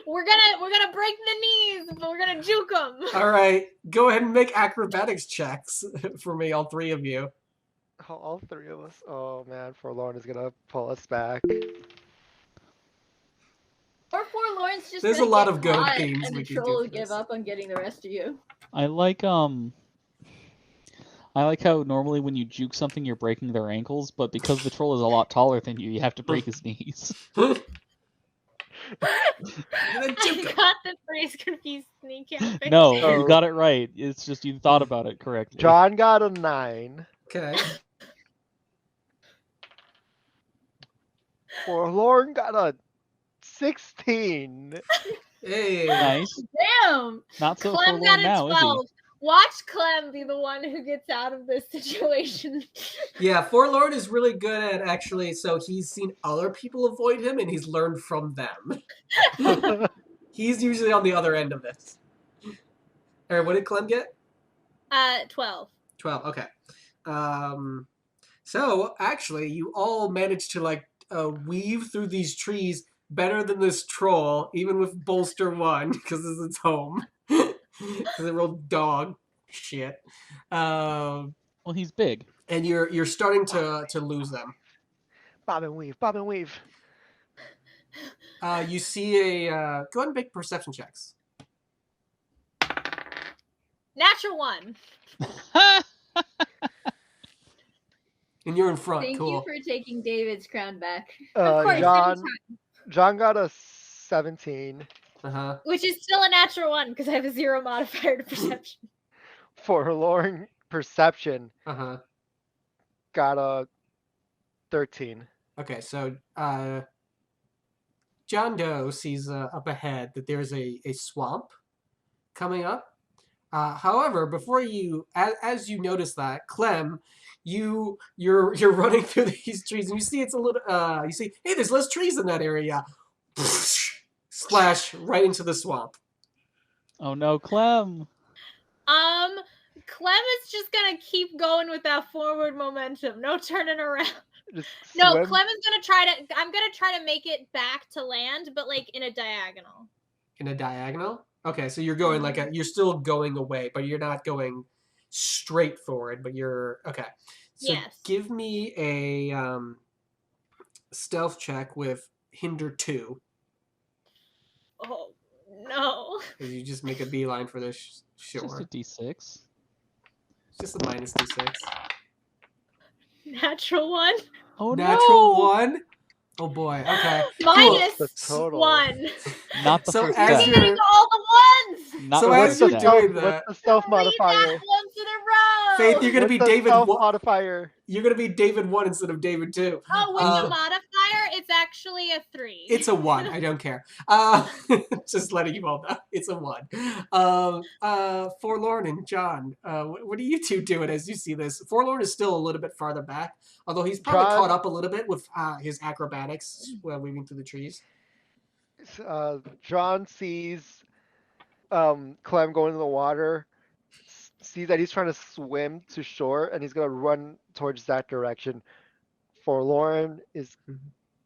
We're gonna break the knees, but we're gonna juke them. All right, go ahead and make acrobatics checks for me, all three of you. All three of us. Oh man, Forlorn is gonna pull us back. Or Forlorn's just There's a gonna lot get of goat caught themes and we the could do troll for will give this. up on getting the rest of you. I like how normally when you juke something you're breaking their ankles, but because the troll is a lot taller than you have to break his knees. I got the phrase confused kneecap. No, So- you got it right. It's just you thought about it correctly. John got a 9. Okay. Forlorn got a 16. Hey. Nice. Damn! Not so Clem forlorn got a now, is 12. Watch Clem be the one who gets out of this situation. Yeah, Forlorn is really good at actually, so he's seen other people avoid him and he's learned from them. He's usually on the other end of this. All right, what did Clem get? 12. 12, okay. So, actually, you all managed to, like, weave through these trees better than this troll, even with Bolster 1, because this is its home. Because it rolled dog shit. Well, he's big. And you're starting to lose them. Bob and weave, bob and weave. You see a... go ahead and make perception checks. Natural 1. And you're in front. Thank Cool. you for taking David's crown back. Of course, John got a 17. Uh-huh. which is still a natural 1 because I have a 0 modifier to perception. Forlorn perception Uh-huh. got a 13. Okay, so John Doe sees up ahead that there's a swamp coming up. However, before you, as you notice that, Clem, you're running through these trees and you see it's a little. You see, hey, there's less trees in that area. Splash right into the swamp. Oh no, Clem. Clem is just gonna keep going with that forward momentum. No turning around. Just No, swim. Clem is gonna try to. I'm gonna try to make it back to land, but like in a diagonal. In a diagonal. Okay, so you're going you're still going away, but you're not going straight forward. But you're okay. So Yes. give me a stealth check with hinder 2. Oh no. As you just make a beeline for this Just shore. a D6. Just a minus D6. Natural 1. Oh Natural no! 1. Oh boy. Okay. Minus The total. 1. Not the So first as step. you're- Getting all the ones. Not So the as first you're step. doing that, What's the stealth 3 modifier? nat 1s in a row. Faith, you're gonna What's be the David. stealth modifier? You're gonna be David 1 instead of David 2. Oh, with Uh, the modifier, it's actually a 3. It's a 1. I don't care. Just letting you all know, it's a 1. Forlorn and John, what are you two doing as you see this? Forlorn is still a little bit farther back, although he's probably John- caught up a little bit with his acrobatics while weaving through the trees. John sees Clem go into the water, sees that he's trying to swim to shore, and he's gonna run towards that direction. Forlorn is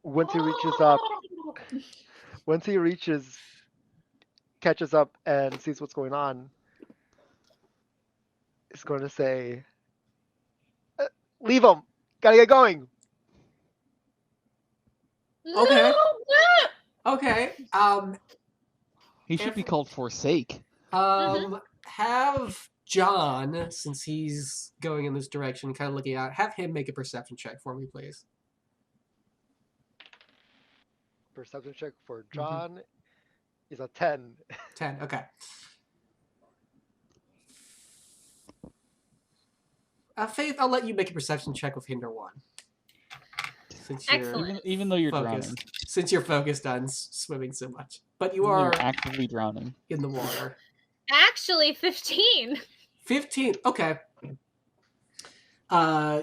once he catches up and sees what's going on, is going to say, "Leave him. Gotta get going." Okay. Okay. He should be called Forsake. Have John, since he's going in this direction, kind of looking out, have him make a perception check for me, please. Perception check for John is a 10. 10. Okay. Faith, I'll let you make a perception check with hinder 1. Since you're Excellent. Even though you're focused. drowning. Since you're focused on swimming so much. But you Even though are you're actively drowning. in the water. Actually, 15. 15. Okay.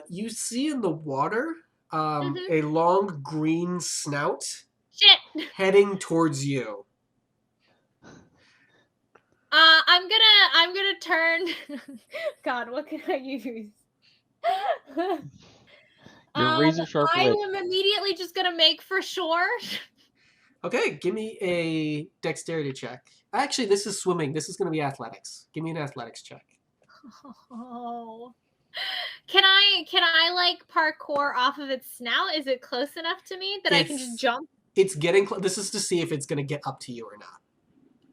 You see in the water a long green snout Shit. heading towards you. I'm gonna turn. God, what can I use? Your razor sharp I wit. am immediately just gonna make for shore. Okay, give me a dexterity check. Actually, this is swimming. This is going to be athletics. Give me an athletics check. Oh. Can I like parkour off of its snout? Is it close enough to me that I can just jump? It's getting close. This is to see if it's going to get up to you or not.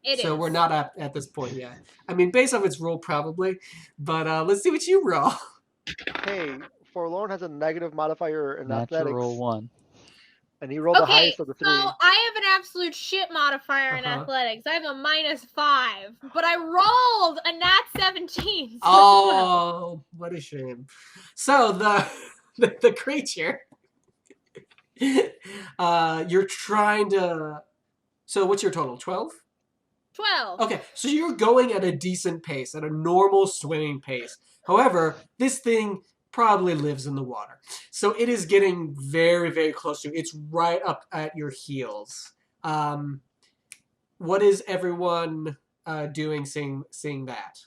It so is. we're not at this point yet. I mean, based off its roll, probably. But let's see what you roll. Hey, Forlorn has a negative modifier in athletics, Natural 1. and he rolled the highest of the 3. So I have an absolute shit modifier in athletics. I have a -5, but I rolled a nat 17. So Oh, what a shame. So the creature, you're trying to. So what's your total? 12? 12. Okay, so you're going at a decent pace, at a normal swimming pace. However, this thing probably lives in the water. So it is getting very, very close to you. It's right up at your heels. What is everyone doing seeing that?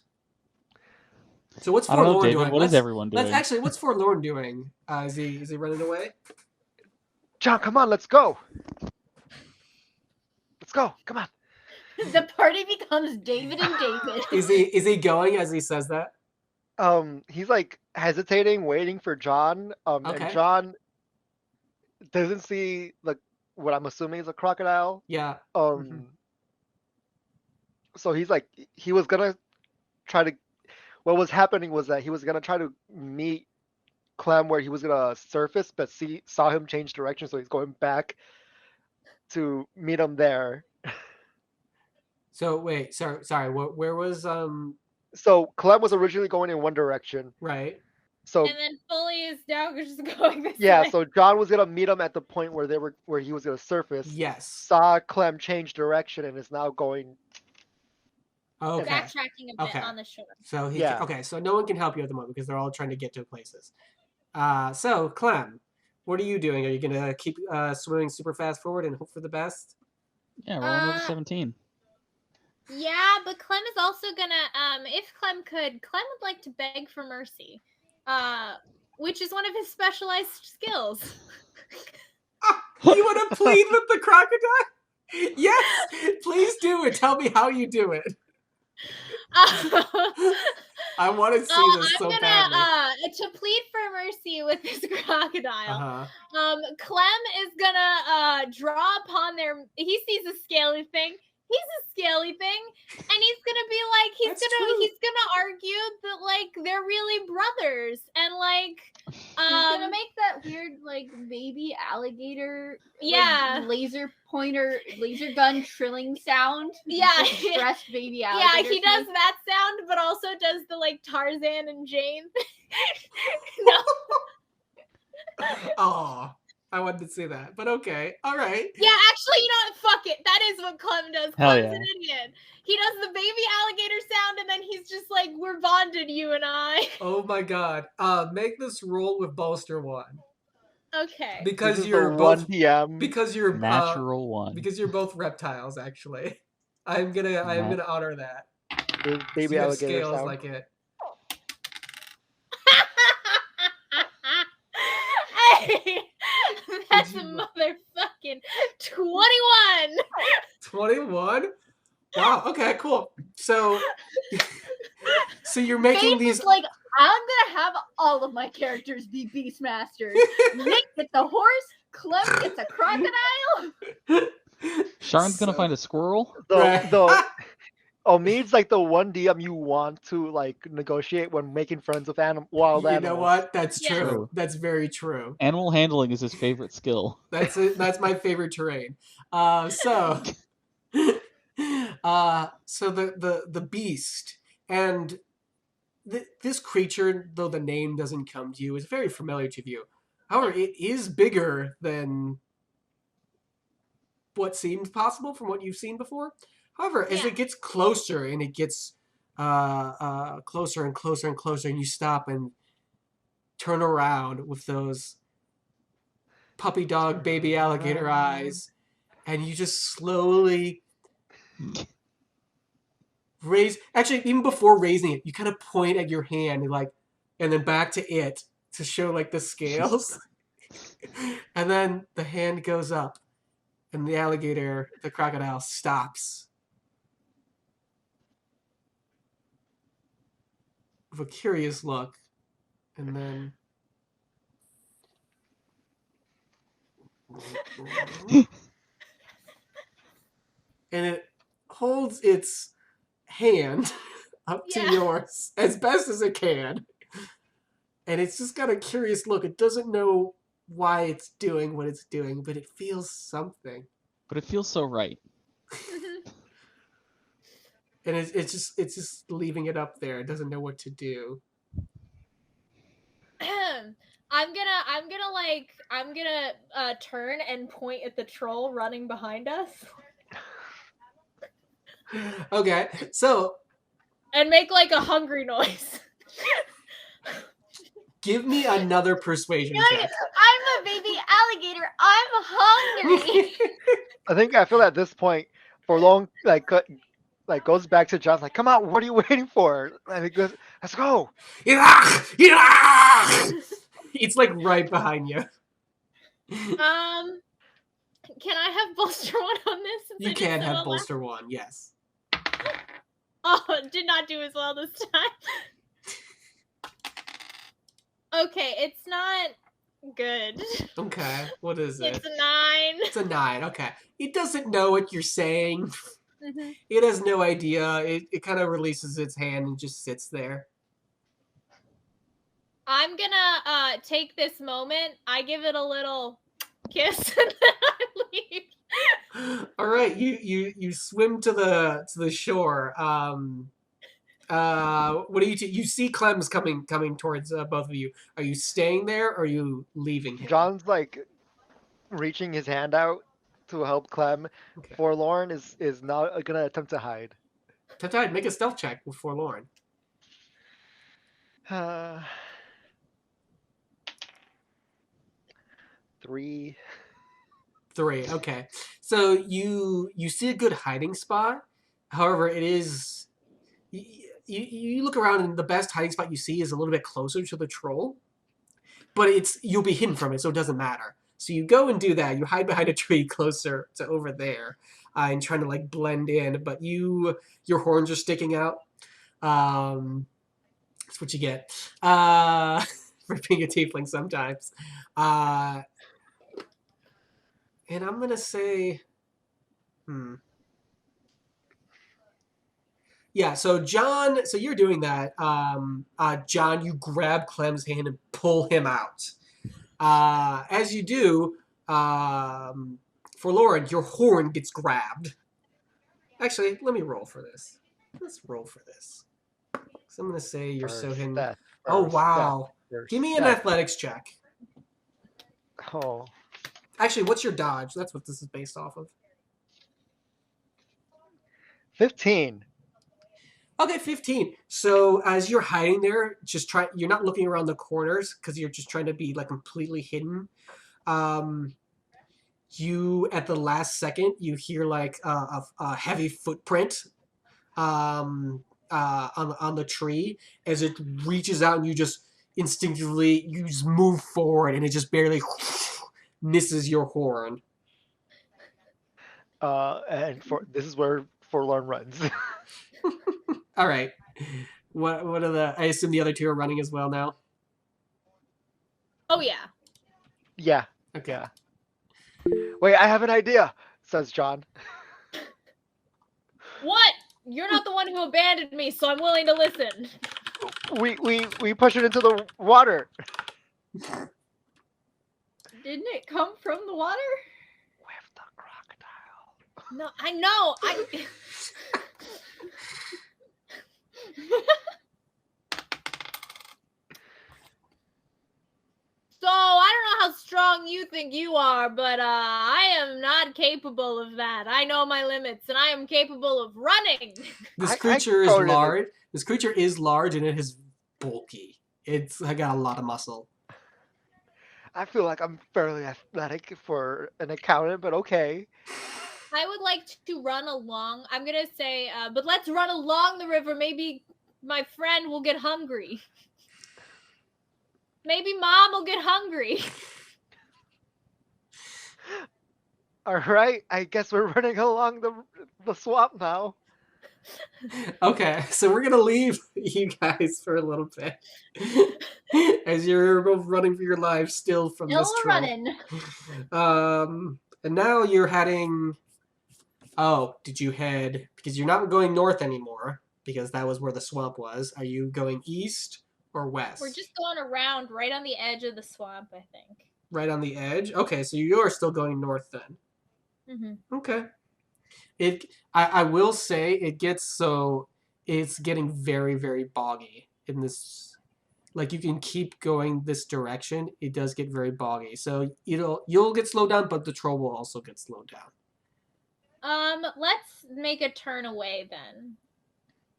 So what's I don't know, Forlorn David. doing? What is everyone doing? Actually, what's Forlorn doing? Is he running away? John, come on, let's go. Let's go. Come on. The party becomes David and David. Is he going as he says that? He's like hesitating, waiting for John. Okay. And John doesn't see like what I'm assuming is a crocodile. Yeah. So he's like, he was gonna try to what was happening was that he was gonna try to meet Clem where he was gonna surface, but saw him change direction, so he's going back to meet him there. So wait, sorry. Where was So Clem was originally going in one direction. right? So And then Foley is now just going this yeah, way. so John was gonna meet him at the point where he was gonna surface. Yes. Saw Clem change direction and is now going. Okay. Backtracking a bit Okay. on the shore. So Yeah. okay. So no one can help you at the moment because they're all trying to get to places. So Clem, what are you doing? Are you gonna keep swimming super fast forward and hope for the best? Yeah, roll another 17. Yeah, but Clem is also gonna if Clem could, Clem would like to beg for mercy. Which is one of his specialized skills. You want to plead with the crocodile? Yes, please do it. Tell me how you do it. I want to see this so badly. To plead for mercy with this crocodile. Uh-huh. Clem is gonna draw upon their. He sees a scaly thing. He's a scaly thing, and he's gonna be like, he's gonna argue that like they're really brothers, and like, He's gonna make that weird like baby alligator, yeah, like, laser gun trilling sound. Yeah, Like, stressed baby alligator. yeah, he does that sound, but also does the like Tarzan and Jane. No. Oh, I wanted to see that, but okay, all right. Yeah, actually, you know what? Fuck it. That is what Clem does. Hell Clem's yeah. an idiot. He does the baby alligator sound, and then he's just like, "We're bonded, you and I." Oh my god. Make this roll with bolster 1 Okay. because This is you're the both 1 p.m. because you're Natural 1. because you're both reptiles. Actually, I'm gonna honor that. Baby So you have alligator scales sound. like it. Hey, that's a motherfucking 21. 21. Wow. Okay. Cool. So you're making Faith these. is like, I'm gonna have all of my characters be Beastmasters. Nick gets a horse, Clem gets a crocodile. Sharon's gonna So- find a squirrel. The Omid's like the one DM you want to like negotiate when making friends with wild You animals. know what? That's Yeah. true. That's very true. Animal handling is his favorite skill. That's it. That's my favorite terrain. So the beast and this creature, though the name doesn't come to you, is very familiar to you. However, it is bigger than what seems possible from what you've seen before. However, as Yeah. it gets closer and it gets closer and closer and closer, and you stop and turn around with those puppy dog baby alligator eyes, and you just slowly raise. Actually, even before raising it, you kind of point at your hand and then back to it to show like the scales, and then the hand goes up, and the crocodile stops with a curious look, and then and it holds its hand up to Yeah. yours as best as it can, and it's just got a curious look. It doesn't know why it's doing what it's doing, but it feels something, But it feels so right. and it's just leaving it up there. It doesn't know what to do. I'm gonna turn and point at the troll running behind us Okay, so and make like a hungry noise. give me another persuasion check. I'm a baby alligator. I'm hungry. I feel at this point, for long goes back to John's like, come on, what are you waiting for? And he goes, let's go. It's like right behind you. Can I have bolster 1 on this? since I You did can so have well bolster 1, yes. Oh, did not do as well this time. Okay, it's not good. Okay, what is it? It's a 9. It's a 9, okay. It doesn't know what you're saying. Mhm. It has no idea. It kind of releases its hand and just sits there. I'm gonna take this moment. I give it a little kiss and then I leave. All right, you swim to the shore. What do you you see Clem's coming towards both of you. Are you staying there or are you leaving him? John's like reaching his hand out to help Clem. Okay. Forlorn is not gonna attempt to hide. Tide, make a stealth check with Forlorn. 3. 3. Okay. So you see a good hiding spot. However, it is you look around and the best hiding spot you see is a little bit closer to the troll. But you'll be hidden from it, so it doesn't matter. So you go and do that. You hide behind a tree closer to over there, and trying to like blend in. But your horns are sticking out. That's what you get for being a tiefling sometimes. And I'm gonna say, Yeah, so John, so you're doing that. John, you grab Clem's hand and pull him out. As you do, for Lauren, your horn gets grabbed. Actually, let me roll for this. Let's roll for this. So I'm going to say you're so hidden. Oh, wow. Give me an athletics check. Oh. Actually, what's your dodge? That's what this is based off of. 15. Okay, 15. So as you're hiding there, you're not looking around the corners because you're just trying to be like completely hidden. You at the last second you hear like a heavy footprint on the tree as it reaches out, and you just instinctively move forward, and it just barely misses your horn. And this is where Forlorn runs. All right. What are I assume the other two are running as well now? Oh yeah. Yeah. Okay. Yeah. Wait, I have an idea, says John. What? You're not the one who abandoned me, so I'm willing to listen. We push it into the water. Didn't it come from the water? With the crocodile. No, I know. So, I don't know how strong you think you are, but I am not capable of that. I know my limits, and I am capable of running. This creature is large. This creature is large, and it is bulky. I got a lot of muscle. I feel like I'm fairly athletic for an accountant, but okay. I would like to run along. I'm going to say, but let's run along the river. Maybe my friend will get hungry. Maybe Mom will get hungry. All right, I guess we're running along the swamp now. Okay, so we're gonna leave you guys for a little bit as you're both running for your lives still from this troll. Running. And now you're heading. Oh, did you head? Because you're not going north anymore because that was where the swamp was. Are you going east or west? We're just going around right on the edge of the swamp, I think. Right on the edge? Okay, so you are still going north then. Mm-hmm. Okay. I will say it's getting very, very boggy in this. Like you can keep going this direction, it does get very boggy. So you'll get slowed down, but the troll will also get slowed down. Let's make a turn away then.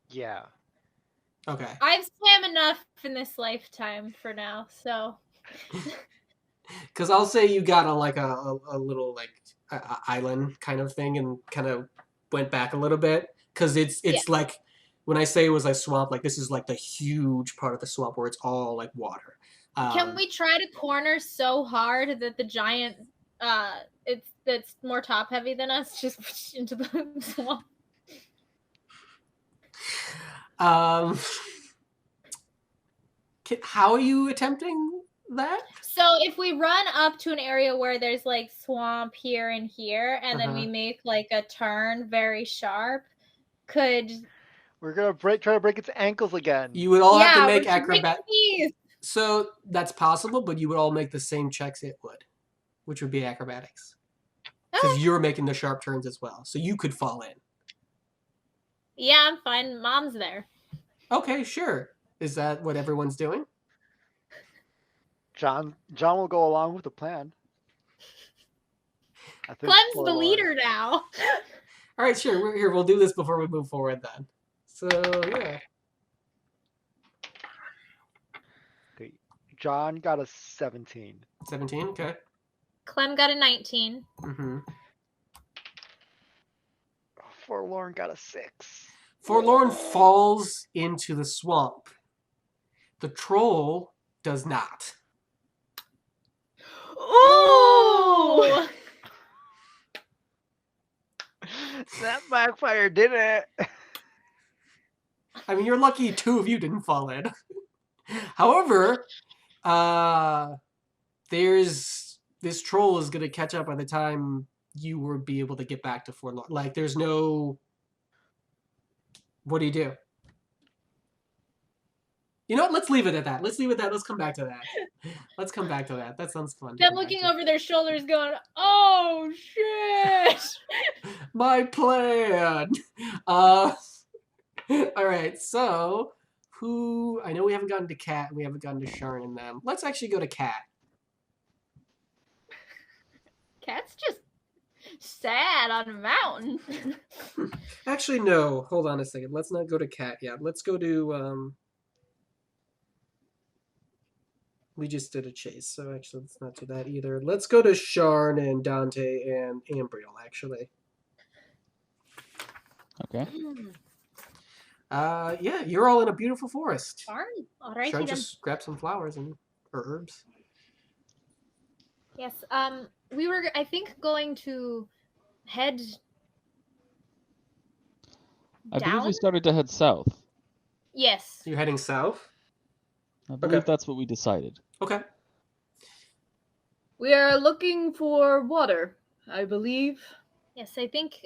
Yeah. Okay. I've swam enough in this lifetime for now, so. Because I'll say you got on like a little like island kind of thing and kind of went back a little bit because it's like when I say it was like swamp, like this is like the huge part of the swamp where it's all like water. Can we try to corner so hard that the giant that's more top heavy than us just into the swamp? How are you attempting that? So if we run up to an area where there's like swamp here and here, and then we make like a turn very sharp, we're gonna try to break its ankles again. You would all have to make acrobatics. So that's possible, but you would all make the same checks it would, which would be acrobatics. Because Okay. you're making the sharp turns as well. So you could fall in. Yeah, I'm fine. Mom's there. Okay, sure. Is that what everyone's doing? John will go along with the plan. I think Clem's the Forlorn- leader now. All right, sure. We're here. We'll do this before we move forward then. So, yeah. Okay. John got a 17. 17, okay. Clem got a 19. Mm-hmm. Forlorn got a 6. Forlorn falls into the swamp. The troll does not. Ooh! That backfired, didn't it? I mean, you're lucky 2 of you didn't fall in. However, there's this troll is gonna catch up by the time you will be able to get back to Forlorn. Like, there's no. What do you do? You know what? Let's leave it at that. Let's come back to that. Let's come back to that. That sounds fun. Them looking over their shoulders going, oh, shit! My plan. All right. So, who? I know we haven't gotten to Cat. We haven't gotten to Sharn and them. Let's actually go to Cat. Cat's just sad on a mountain. Actually, no. Hold on a second. Let's not go to Cat yet. Let's go to. We just did a chase, so actually let's not do that either. Let's go to Sharn and Dante and Ambriel, actually. Okay. Yeah, you're all in a beautiful forest. Darn. Alrighty Sharn then. just grab some flowers or herbs. Yes, we were, I think, going to head I believe down? we started to head south. Yes. You're heading south? I believe Okay. that's what we decided. Okay. We are looking for water, I believe. Yes, I think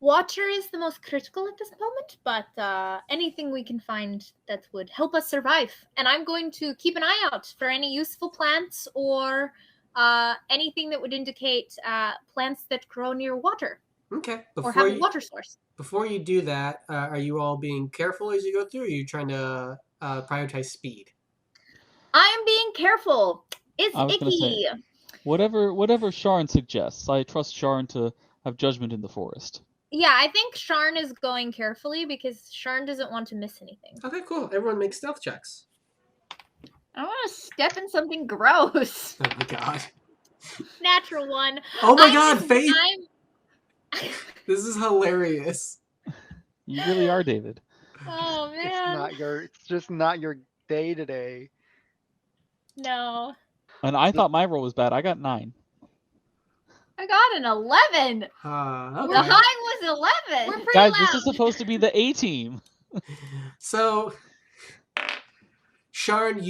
water is the most critical at this moment, but anything we can find that would help us survive. And I'm going to keep an eye out for any useful plants or anything that would indicate plants that grow near water Okay. or have a water source. Before you do that, are you all being careful as you go through, or are you trying to prioritize speed? I am being careful. It's I was gonna icky. say, whatever Sharn suggests, I trust Sharn to have judgment in the forest. Yeah, I think Sharn is going carefully because Sharn doesn't want to miss anything. Okay, cool. Everyone make stealth checks. I want to step in something gross. Oh my god. Natural one. Oh my I'm god, just- Faith! I'm- This is hilarious. You really are, David. Oh It's man. it's just not your day today. No. And I thought my roll was bad. I got 9. I got an 11. Okay. The high was 11. We're pretty Guys, loud. this is supposed to be the A team. So, Sharn,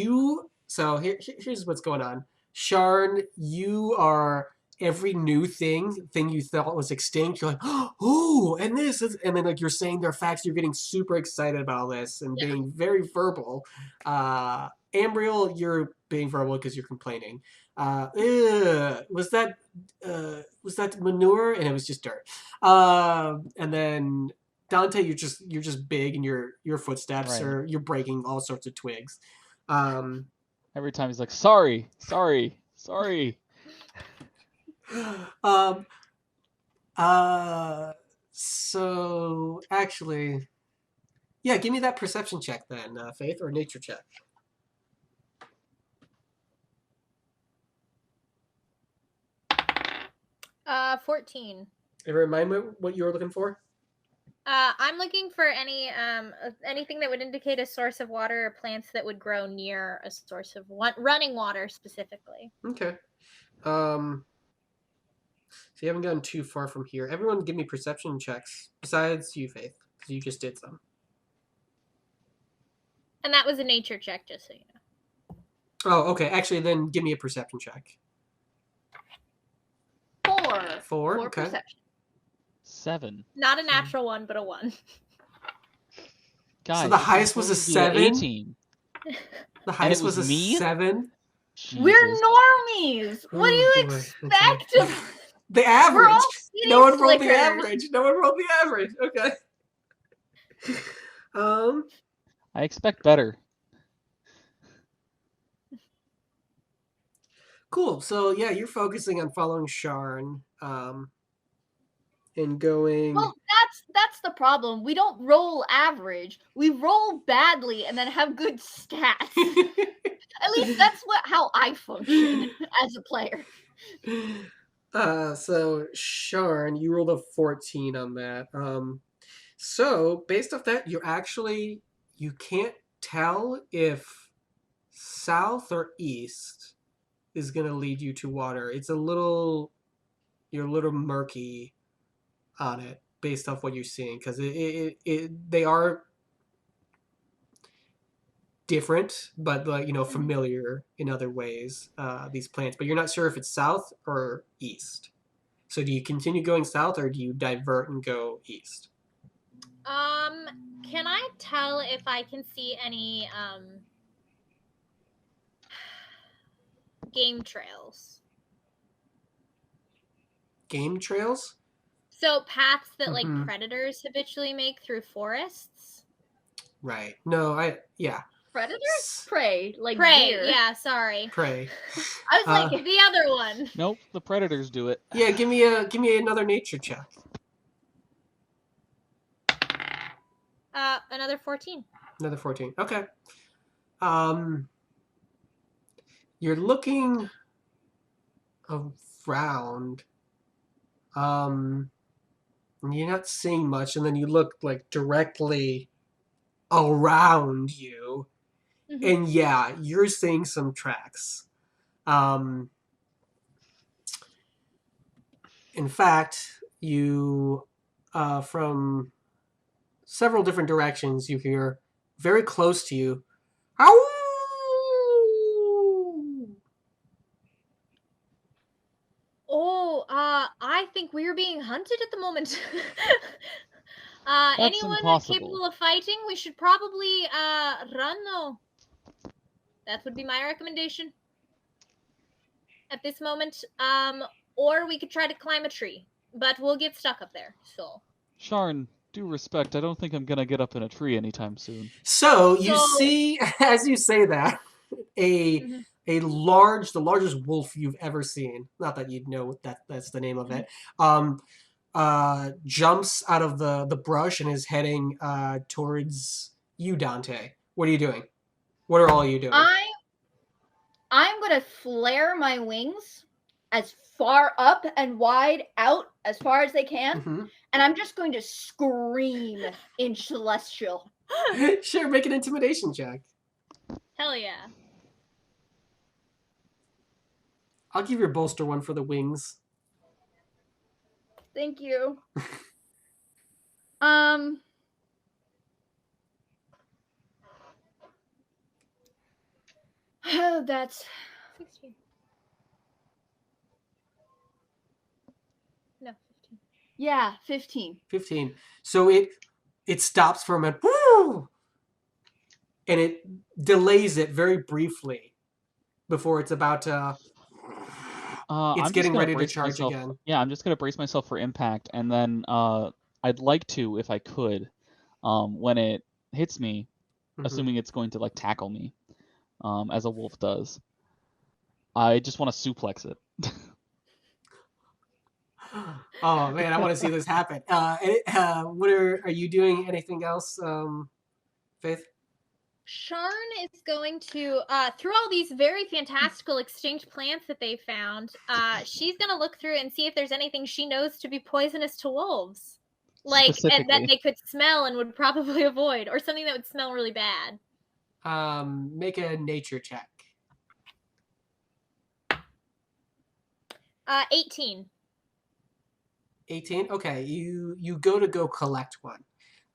so here's what's going on. Sharn, you are every new thing you thought was extinct. You're like, oh, and this is, and then like you're saying their facts. You're getting super excited about this and Yeah. being very verbal. Ambriel, you're being verbal because you're complaining. Was that manure? And it was just dirt. And then Dante, you're just big, and your footsteps Right. you're breaking all sorts of twigs. Every time he's like, sorry. So actually, yeah, give me that perception check then, Faith, or nature check. Uh, 14. And remind me what you were looking for. I'm looking for anything that would indicate a source of water or plants that would grow near a source of running water specifically. Okay. So you haven't gotten too far from here. Everyone give me perception checks, besides you, Faith, because you just did some. And that was a nature check, just so you know. Oh, okay. Actually, then give me a perception check. 4. 4, okay. Perception. 7. Not a natural one, but a 1. Guys, the this is highest was a supposed to be the 7? A team. The highest was was a me? 7. We're Jesus. normies. What do Oh, you boy. expect? Okay. The average. We're all skinny No one rolled the slickers. average. No one rolled the average. Okay. I expect better. Cool. So yeah, you're focusing on following Sharn, and going. Well, that's the problem. We don't roll average. We roll badly and then have good stats. At least that's how I function as a player. So Sharn, you rolled a 14 on that. So based off that, you can't tell if south or east is gonna lead you to water. You're a little murky on it based off what you're seeing because they are different, but familiar in other ways. These plants, but you're not sure if it's south or east. So do you continue going south or do you divert and go east? Can I tell if I can see any game trails? Game trails? So paths that like Mhm. predators habitually make through forests? Right. No, yeah. Predators? Prey, like Prey, deer. yeah, sorry. Prey. I was like the other one. Nope, the predators do it. Yeah, give me another nature check. Another 14. Another 14. Okay. You're looking around. And you're not seeing much, and then you look like directly around you, and yeah, you're seeing some tracks. In fact, you from several different directions, you hear very close to you. Ow! Oh, I think we're being hunted at the moment. That's Anyone impossible. capable of fighting, we should probably run though. That would be my recommendation at this moment. Or we could try to climb a tree, but we'll get stuck up there. So, Sharn, due respect, I don't think I'm gonna get up in a tree anytime soon. So you see, as you say that, the largest wolf you've ever seen. Not that you'd know that's the name of it. Jumps out of the brush and is heading towards you, Dante. What are you doing? What are all you doing? I'm gonna flare my wings as far up and wide out as far as they can, and I'm just going to scream in Celestial. Sure, make an intimidation check. Hell yeah. I'll give your bolster one for the wings. Thank you. Oh, that's 16. No, 15. Yeah, 15. 15. So it stops for a minute. Woo! And it delays it very briefly before it's about to. It's getting ready to charge again. Yeah, I'm just gonna brace myself for impact, and then I'd like to, if I could, when it hits me, assuming it's going to like tackle me, as a wolf does. I just want to suplex it. Oh man, I want to see this happen. What are you doing? Anything else, Faith? Sharn is going to, through all these very fantastical extinct plants that they found, she's going to look through and see if there's anything she knows to be poisonous to wolves. Like, and that they could smell and would probably avoid, or something that would smell really bad. Make a nature check. 18. 18? Okay, you go collect one.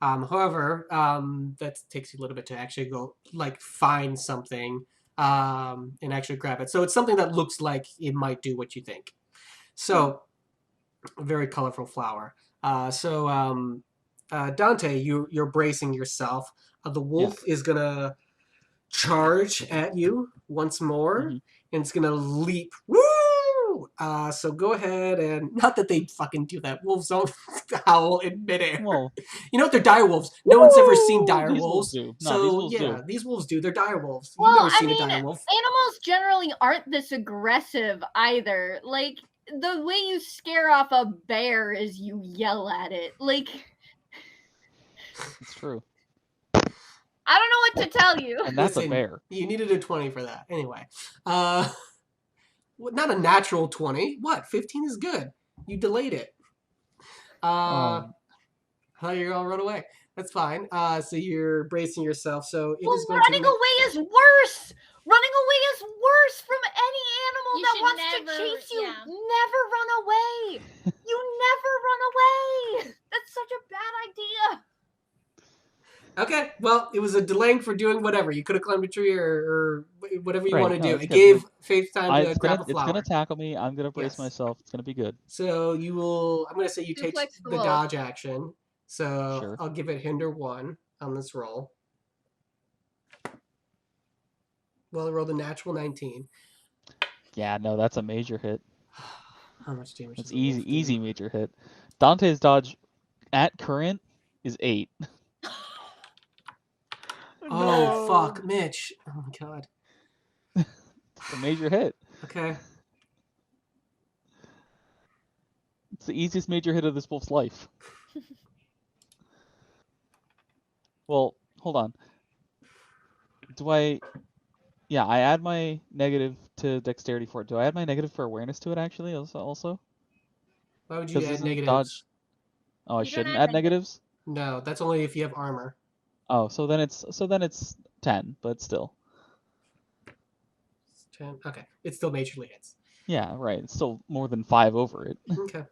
However, that takes you a little bit to actually go like find something and actually grab it. So it's something that looks like it might do what you think. So a very colorful flower. Dante, you're bracing yourself. The wolf is gonna charge at you once more, Mhm. and it's gonna leap. Woo! So go ahead and not that they fucking do that. Wolves don't howl in midair. Well, You know what? They're dire wolves. No one's ever seen dire these wolves. wolves do. No, So these wolves yeah, do. these wolves do. They're dire wolves. You've Well, never I seen mean, a dire wolf. animals generally aren't this aggressive either. Like, the way you scare off a bear is you yell at it. Like, It's true. I don't know what to tell you. And that's a Listen, bear. You needed a 20 for that. Anyway. Not a natural 20. What? 15 is good. You delayed it. How you're gonna run away? That's fine. So you're bracing yourself. So it Well, is going running to. away is worse. Running away is worse from any animal You that should wants never- to chase you. yeah. Never run away. You never run away. That's such a bad idea. Okay, well, it was a delaying for doing whatever. You could have climbed a tree or whatever you Right, want to no, do. it's It good. gave Faith time to It's grab gonna a flower. tackle me. I'm gonna brace Yes. myself. It's gonna be good. So you will. I'm going to say you Too take the flexible. dodge action. So Sure. I'll give it hinder 1 on this roll. Well, I rolled a natural 19. Yeah, no, that's a major hit. How much damage? It's does a wolf do? easy major hit. Dante's dodge at current is 8. Oh fuck, Mitch! Oh my god. It's a major hit. Okay. It's the easiest major hit of this wolf's life. Well, hold on. Do I... Yeah, I add my negative to dexterity for it. Do I add my negative for awareness to it, actually, also? Why would you 'Cause add isn't negatives? dodge- Oh, I You don't shouldn't add add negatives? No, that's only if you have armor. Oh, so then it's 10, but still. 10. Okay, it still majorly hits. Yeah, right. It's still more than 5 over it. Okay.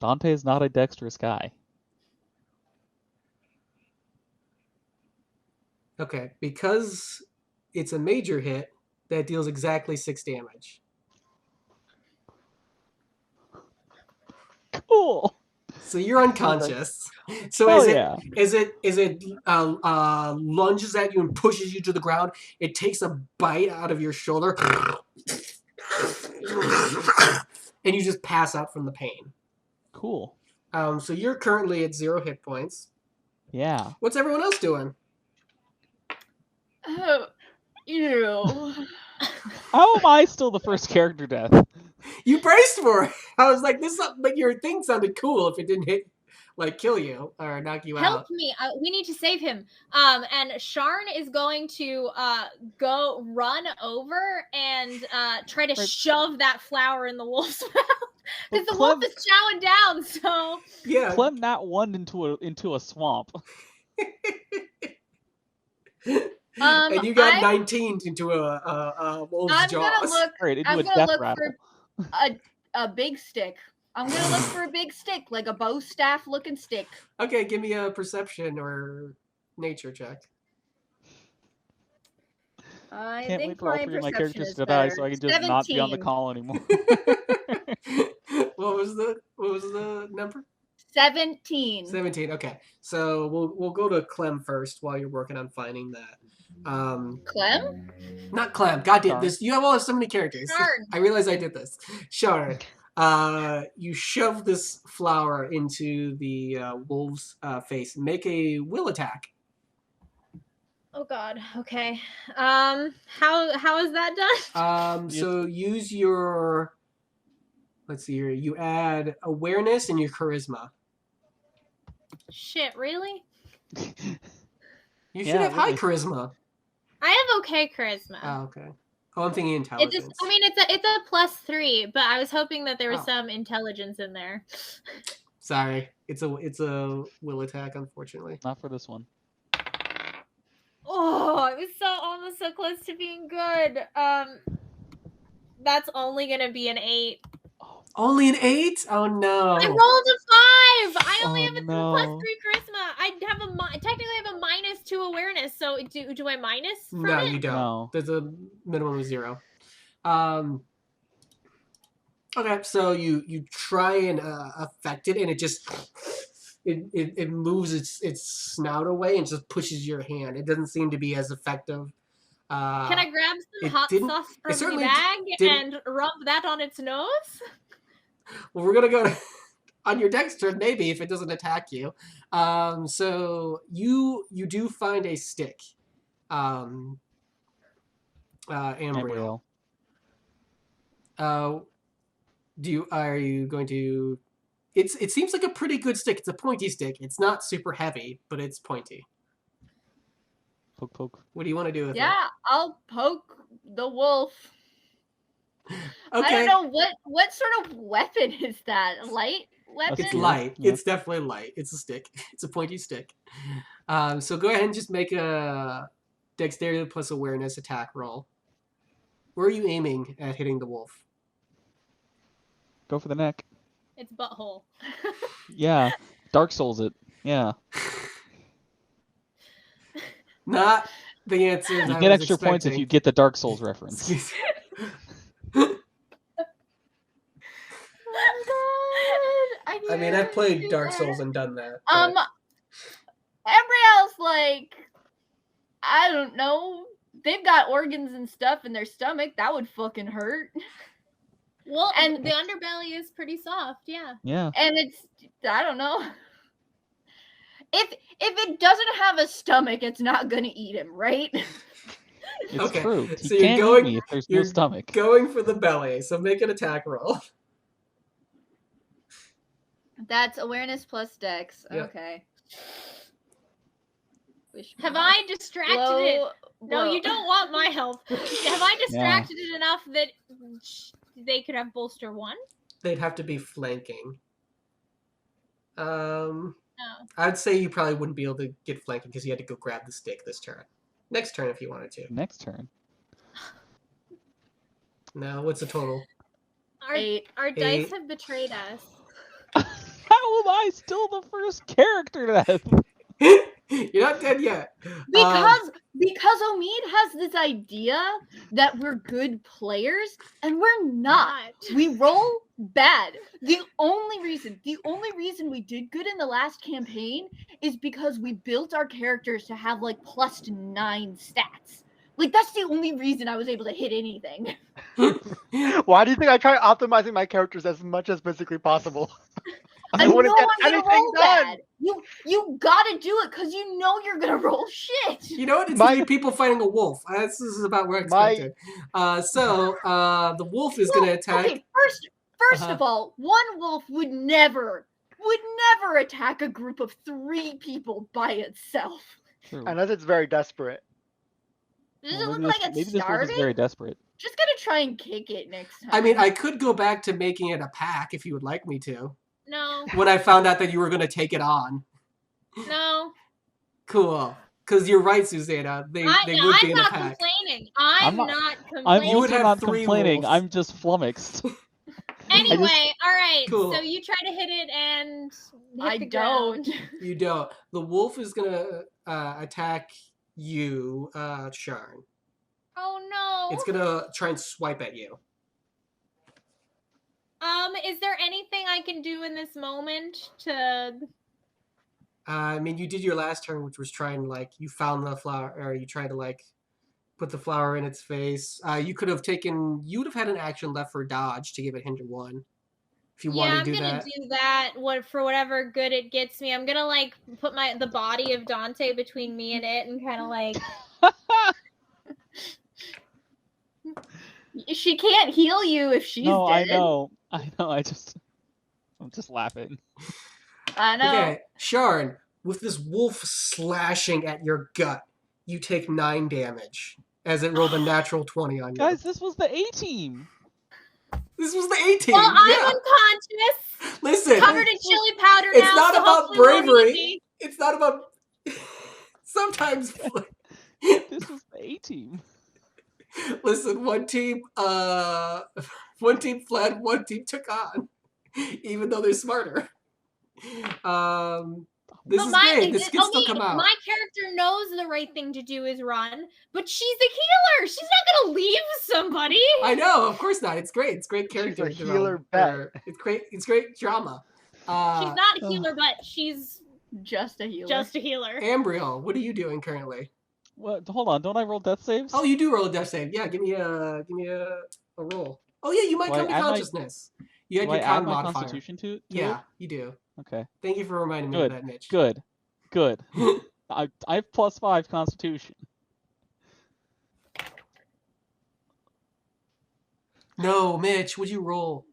Dante is not a dexterous guy. Okay, because it's a major hit, that deals exactly 6 damage. Cool. So you're unconscious. So Hell as it yeah. lunges at you and pushes you to the ground, it takes a bite out of your shoulder, and you just pass out from the pain. Cool. So you're currently at 0 hit points. Yeah. What's everyone else doing? Oh, ew. How am I still the first character death? You braced for it. I was like, but your thing sounded cool if it didn't kill you or knock you Help out. me! We need to save him. And Sharn is going to go run over and try to Right. shove that flower in the wolf's mouth because the Clem- wolf is chowing down. So Yeah. Clem nat 1 into a swamp. And you got I'm 19 into a wolf's I'm jaws. gonna look. Right, into I'm a gonna death look rattle. for a big stick. I'm gonna look for a big stick, like a bow staff looking stick. Okay, give me a perception or nature check. I Can't think wait for all my 3 of my perception characters is to die better. so I can just not be on the 17. call anymore. What was the number? 17. 17. Okay, so we'll go to Clem first while you're working on finding that. Clem? Not Clem. Goddamn Sharn. this! You have so many characters. Sharn. I realize I did this. Sharn. You shove this flower into the wolf's face. Make a will attack. Oh God. Okay. How is that done? So use your. Let's see here. You add awareness and your charisma. Shit, really? You should Yeah, have high really. charisma. I have okay charisma. Oh, okay. Oh, I'm thinking It intelligence. just, I mean, it's a +3, but I was hoping that there was Oh. some intelligence in there. Sorry, it's a will attack, unfortunately. Not for this one. Oh, it was almost so close to being good. That's only gonna be an 8. Only an 8? Oh no! I rolled a 5. I only Oh, have a no. +3 charisma. I have technically I have a -2 awareness. So do I minus from No, it? you don't. No. There's a minimum of 0. Okay, so you try and affect it, and it just it moves its snout away and just pushes your hand. It doesn't seem to be as effective. Can I grab some it hot didn't- sauce it from the certainly bag didn't- and rub that on its nose? Well, we're gonna go on your next turn, maybe if it doesn't attack you. So you do find a stick, Ambriel. Embryo. Are you going to? It seems like a pretty good stick. It's a pointy stick. It's not super heavy, but it's pointy. Poke, poke. What do you want to do with it? Yeah, I'll poke the wolf. Okay. I don't know what sort of weapon is that? A light weapon? It's Yeah. light. Yeah. It's definitely light. It's a stick. It's a pointy stick. So go ahead and just make a dexterity plus awareness attack roll. Where are you aiming at hitting the wolf? Go for the neck. It's butthole. Yeah. Dark Souls it. Yeah. Not the answer. You get extra points if you get the Dark Souls reference. I mean, I've played Dark Souls and done that. but- Embryo's like, I don't know. They've got organs and stuff in their stomach. That would fucking hurt. Well, And- and the underbelly is pretty soft, yeah. Yeah. And it's, I don't know. If it doesn't have a stomach, it's not gonna eat him, right? It's Okay, true. He so you're can't going- eat me if there's you're no stomach. Going for the belly, so make an attack roll. That's awareness plus dex. Yeah. Okay. Wish me Have luck. I distracted it? Blow- No, blow. you don't want my help. Have I distracted it enough that they could have bolster 1? They'd have to be flanking. No. I'd say you probably wouldn't be able to get flanking because you had to go grab the stick this turn. Next turn if you wanted to. Next turn. No, what's the total? Our, 8. our dice Eight. have betrayed us. How am I still the first character to You're not dead yet. Because Omid has this idea that we're good players and we're not. We roll bad. The only reason we did good in the last campaign is because we built our characters to have like +9 stats. Like that's the only reason I was able to hit anything. Why do you think I try optimizing my characters as much as physically possible? I And wouldn't no get one's gonna anything roll done. bad. You gotta do it because you know you're gonna roll shit. You know what? It's My- three people fighting a wolf. This is about where I My- expected. The wolf is going to attack. Okay, first Uh-huh. of all, one wolf would never attack a group of 3 people by itself. True. Unless it's very desperate. Does Well, it look maybe like this, it's maybe this wolf starving? is very desperate. Just gonna try and kick it next time. I mean, I could go back to making it a pack if you would like me to. No, When I found out that you were going to take it on. no. Cool. Because you're right, Susanna. They would be I'm in a not pack. complaining. I'm not- not I'm complaining. You would also have not 3 complaining. wolves. I'm just flummoxed. Anyway, all right. Cool. So you try to hit it and hit I the don't. ground. You don't. The wolf is going to attack you, Sharn. Oh no. It's going to try and swipe at you. Is there anything I can do in this moment to? I mean, you did your last turn, which was trying to, you found the flower, or you tried to, put the flower in its face. You would have had an action left for dodge to give it hinder 1. If you Yeah, want I'm to do gonna that. do that. For whatever good it gets me, I'm gonna put the body of Dante between me and it, and kind of She can't heal you if she's No, dead. I know. I'm just laughing. I know. Okay, Sharn, with this wolf slashing at your gut, you take 9 damage as it rolled a natural 20 on you. Guys, this was the A team. This was the 18. Well, I'm yeah. unconscious, Listen, covered in chili powder it's now. not so about hopefully it won't bravery. eat me. it's not about. Sometimes, This was the A team. listen. One team fled. One team took on, even though they're smarter. This But is my, big. This can still come out. my character knows the right thing to do is run, but she's the healer. She's not gonna leave somebody. I know, of course not. It's great. It's great character a healer development. It's great. It's great drama. She's not a healer, but she's Just a healer. just a healer. Ambriel, what are you doing currently? What? Hold on, don't I roll death saves? Oh, you do roll a death save. Yeah, give me a roll. Oh yeah, you might Do I come to add my- consciousness. You had Do your I add con my modifier. constitution to it? Yeah, you do. Okay. Thank you for reminding me of that, Mitch. Good. I have +5 constitution. No, Mitch, would you roll?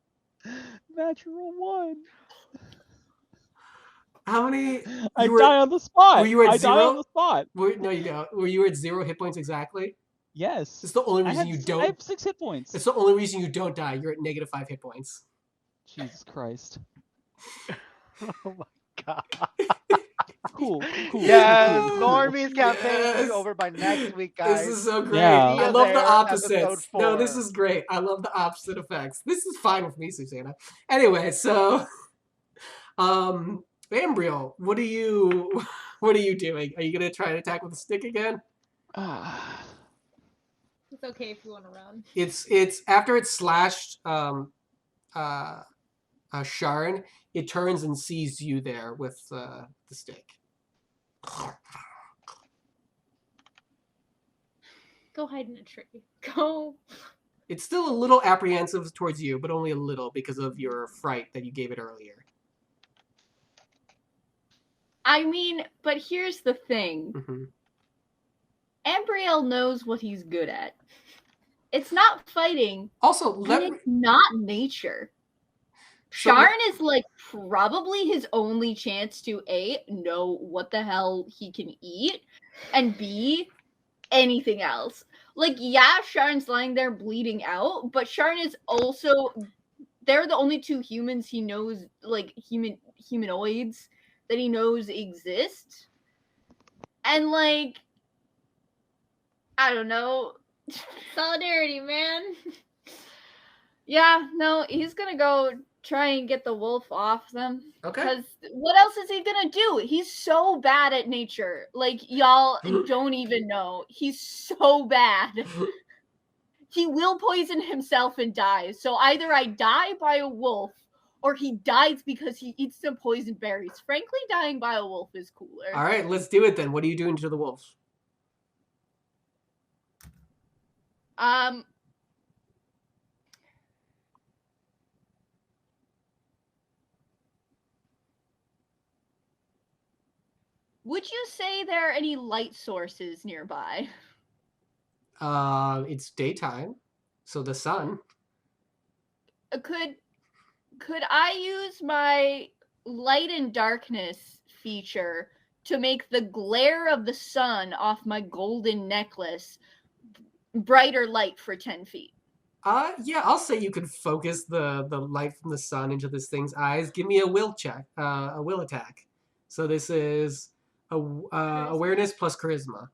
Natural 1. How many? I were- die on the spot. were you at I die zero? on the spot. No, you don't. Were you at 0 hit points exactly? Yes. It's the only I reason had you I don't. have 6 hit points. It's the only reason you don't die. You're at -5 hit points. Jesus Christ. Oh my god. Cool. Yes, cool. Normies campaign will Yes. be over by next week, guys. This is so great. Yeah. I See you love the there, opposites. episode No, 4. this is great. I love the opposite effects. This is fine with me, Susanna. Anyway, so Ambriel, what are you doing? Are you gonna try and attack with a stick again? It's okay if you want to run. It's after it's slashed Sharon, it turns and sees you there with the stick. Go hide in a tree. Go. It's still a little apprehensive towards you, but only a little because of your fright that you gave it earlier. I mean, but here's the thing. Mm-hmm. Ambriel knows what he's good at. It's not fighting, Also, and it's not nature. So- Sharn is like probably his only chance to A, know what the hell he can eat, and B, anything else. Like, yeah, Sharn's lying there bleeding out, but Sharn is also, they're the only two humans he knows, like humanoids that he knows exist. And like, I don't know. Solidarity, man. Yeah, no, he's gonna go try and get the wolf off them. Okay. Because what else is he gonna do? He's so bad at nature. Like, y'all don't even know. He's so bad. He will poison himself and die. So either I die by a wolf, or he dies because he eats some poison berries. Frankly, dying by a wolf is cooler. All right, let's do it then. What are you doing to the wolf? Would you say there are any light sources nearby? It's daytime, so the sun. Could I use my light and darkness feature to make the glare of the sun off my golden necklace brighter light for 10 feet? Yeah, I'll say you can focus the light from the sun into this thing's eyes. Give me a will check, a will attack. So this is awareness plus charisma.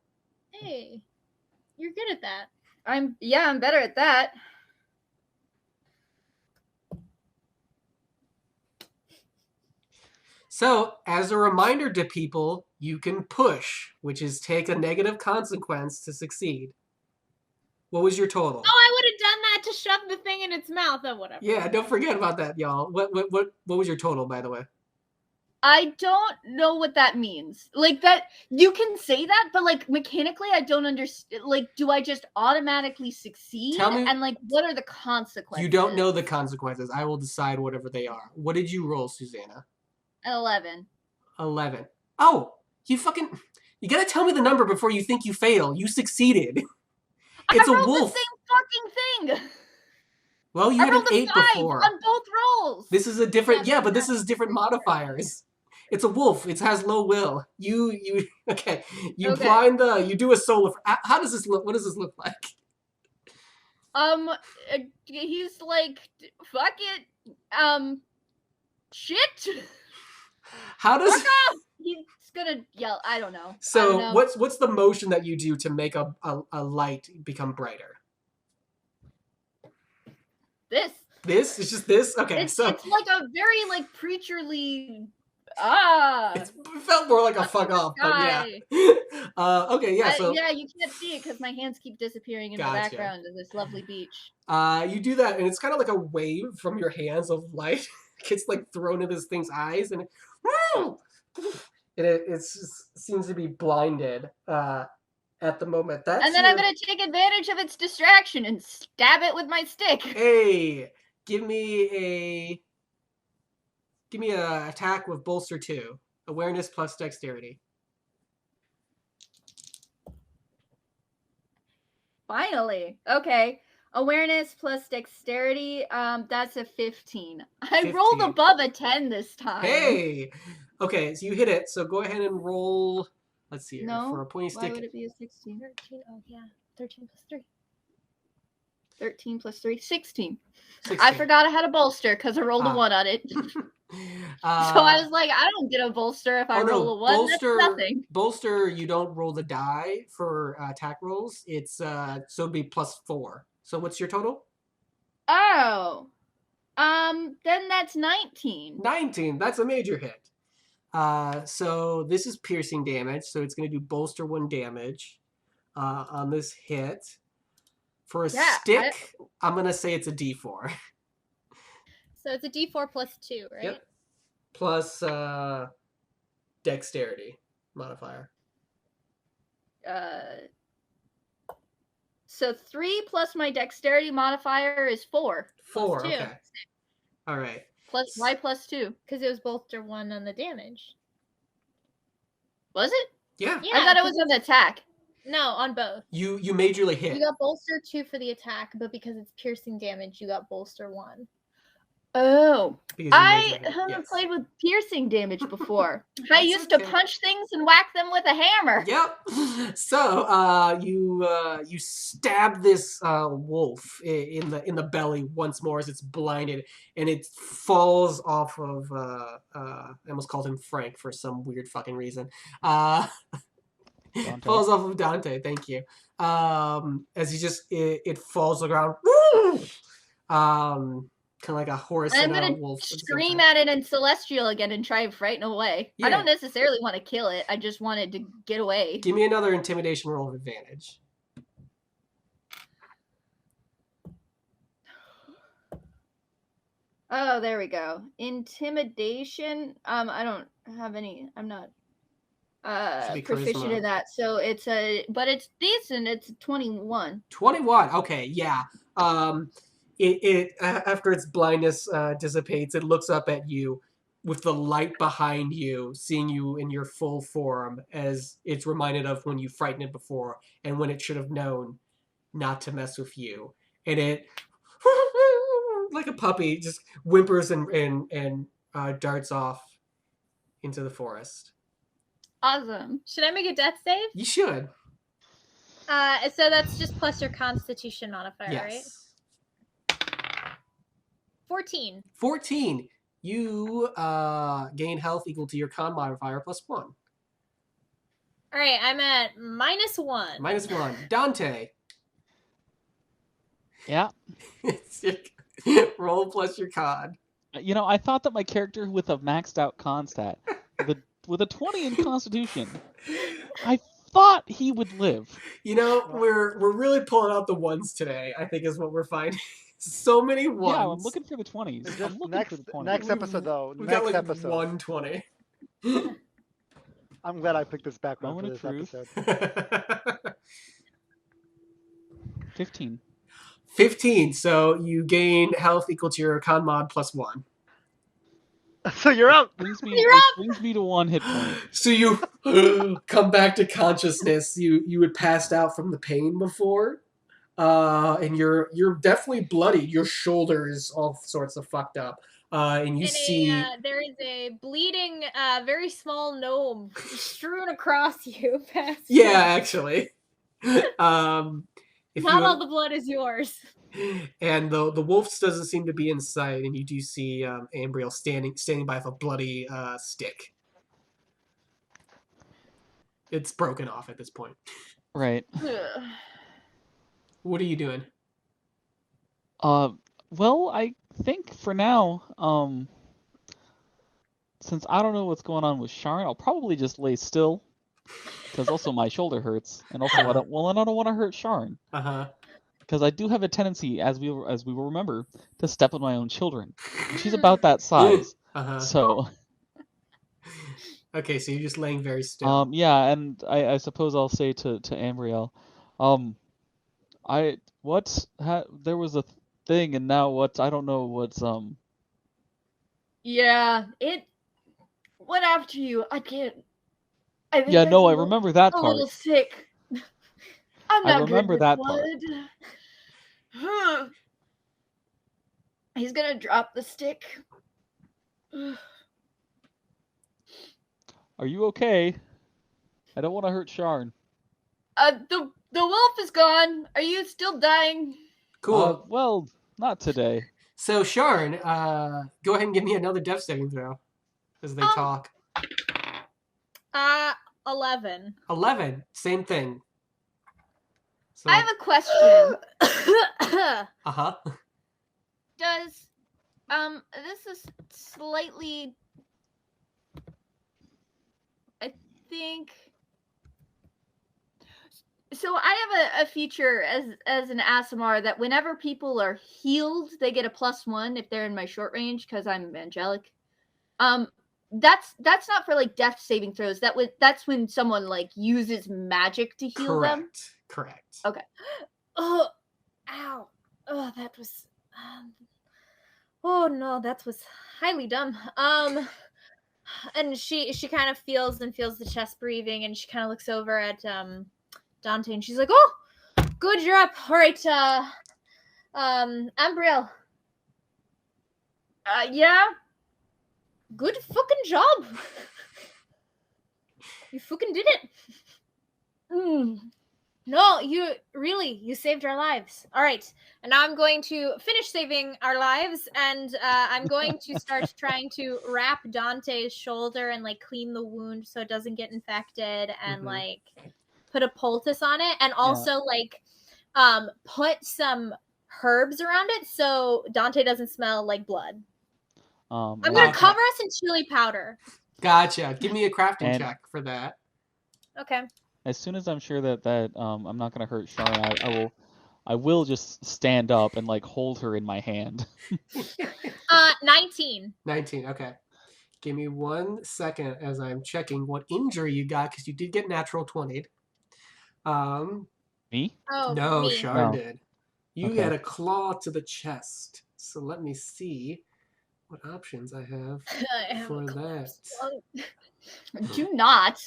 Hey, you're good at that. I'm better at that. So, as a reminder to people, you can push, which is take a negative consequence to succeed. What was your total? Oh, I would have done that to shove the thing in its mouth. Oh, whatever. Yeah, don't forget about that, y'all. What was your total, by the way? I don't know what that means. Like, that, you can say that, but like mechanically I don't understand. Like, do I just automatically succeed? Tell me- And like, what are the consequences? You don't know the consequences. I will decide whatever they are. What did you roll, Susanna? An 11. 11. Oh, you gotta tell me the number before you think you fail. You succeeded. It's I a rolled wolf. the same fucking thing. Well, you I had an rolled a 8 5 before. on both rolls. This is a different, Yeah, but this is different modifiers. It's a wolf. It has low will. Okay. You Okay. blind you do a solar. How does this look? What does this look like? He's like, fuck it. Shit. How does? Fuck off. He's gonna yell. I don't know. I don't So know. what's the motion that you do to make a light become brighter? This? This? It's just this? Okay, It's so like a very like preacherly. it felt more like a fuck off, but yeah. Okay, yeah. So yeah, you can't see it because my hands keep disappearing in Gotcha. the background of this lovely beach. you do that, and it's kind of like a wave from your hands of light, gets like thrown in this thing's eyes, and it just seems to be blinded at the moment. That's And then I'm gonna take advantage of its distraction and stab it with my stick. Hey, give me a attack with bolster 2, awareness plus dexterity. Finally. Okay. Awareness plus dexterity. That's a 15. I rolled 15. above a 10 this time. Hey! Okay, so you hit it. So go ahead and roll. Let's see here. No. For a pointy Why stick. would it be a 16? 13. Oh yeah, 13 plus 3. 13 plus 3, 16. 16. I forgot I had a bolster because I rolled a 1 on it. So I was like, I don't get a bolster if I roll a 1. Bolster, That's nothing. Bolster, you don't roll the die for attack rolls. It's so it'd be plus 4. So what's your total? Oh. Then that's 19. 19. That's a major hit. So this is piercing damage. So it's going to do bolster 1 damage on this hit. For a stick, I'm going to say it's a D4. So it's a D4 plus 2, right? Yep. Plus dexterity modifier. So 3 plus my dexterity modifier is 4. 4, plus 2. okay. All right. Plus y plus 2. Because it was bolster 1 on the damage. Was it? Yeah. Yeah, I thought it was an attack. No, on both. You majorly hit. You got bolster 2 for the attack, but because it's piercing damage, you got bolster 1. Oh, Because you I majorly hit, haven't yes. played with piercing damage before. I That's used to okay. punch things and whack them with a hammer. Yep. So you stab this wolf in the belly once more as it's blinded, and it falls off of I almost called him Frank for some weird fucking reason. Dante. Falls off of Dante. Thank you. As he just it falls to the ground. Kind of like a horse I'm and a gonna wolf. at the same scream time. at it in Celestial again and try and frighten away. Yeah. I don't necessarily want to kill it. I just wanted to get away. Give me another intimidation roll of advantage. Oh, there we go. Intimidation. I don't have any. I'm not Should be proficient charisma. in that. So but it's decent. It's 21. 21. Okay, yeah. It after its blindness dissipates, it looks up at you with the light behind you, seeing you in your full form, as it's reminded of when you frightened it before, and when it should have known not to mess with you. And it, like a puppy, just whimpers and darts off into the forest. Awesome. Should I make a death save? You should. So that's just plus your Constitution modifier, right? Yes. 14. 14. You gain health equal to your con modifier plus 1. All right, I'm at -1. Minus 1. Dante. Yeah. Roll plus your con. You know, I thought that my character with a maxed out con stat, with a 20 in Constitution, I thought he would live. You know, we're really pulling out the ones today, I think is what we're finding. So many ones. Yeah, I'm looking for the 20s. Just I'm looking next for the 20s. next episode though. We've Next got like episode. 120. I'm glad I picked this background for Moment this of truth. episode. 15. 15. So you gain health equal to your con mod plus 1. So you're up. Brings me, You're which brings me to 1 hit point. So you come back to consciousness. You had passed out from the pain before. And you're definitely bloody. Your shoulder is all sorts of fucked up. And you see there is a bleeding, very small gnome strewn across you. Past yeah, actually. If Not you, all the blood is yours. and the wolf doesn't seem to be in sight, and you do see Ambriel standing by with a bloody stick. It's broken off at this point. Right. What are you doing? Well, I think for now, since I don't know what's going on with Sharon, I'll probably just lay still, because also my shoulder hurts, and also I don't want to hurt Sharon. Uh-huh. because I do have a tendency, as we will remember, to step on my own children. And she's about that size, so. Okay, so you're just laying very still. Yeah, and I suppose I'll say to Ambriel, there was a thing, and now what? I don't know what's Yeah, it went after you. I can't. I think Yeah, I'm no, I remember that a part. little sick. I'm I not good remember with that blood. part. He's gonna drop the stick. Are you okay? I don't want to hurt Sharn. The wolf is gone. Are you still dying? Cool. Well, not today. So Sharn, go ahead and give me another death saving throw as they talk. 11. 11, same thing. So, I have a question. Does this is slightly, I think. So I have a feature as an ASMR that whenever people are healed, they get a +1 if they're in my short range because I'm angelic. That's not for like death saving throws. That's when someone like uses magic to heal them. Correct. Okay. Oh, ow. Oh, that was. Oh no, that was highly dumb. And she kind of feels the chest breathing, and she kind of looks over at Dante, and she's like, "Oh, good, you're up. All right, Ambriel. Yeah. Good fucking job. You fucking did it. No, you saved our lives. All right, and now I'm going to finish saving our lives, and I'm going to start trying to wrap Dante's shoulder and like clean the wound so it doesn't get infected, and like put a poultice on it, and also like put some herbs around it so Dante doesn't smell like blood. I'm gonna cover us in chili powder. Gotcha. Give me a crafting check for that. Okay. As soon as I'm sure that I'm not gonna hurt Sharn, I will just stand up and like hold her in my hand. 19. 19. Okay. Give me 1 second as I'm checking what injury you got because you did get natural 20'd. Me? Oh, no, me. Sharn did. You Okay. had a claw to the chest. So let me see what options I have for that. Do not.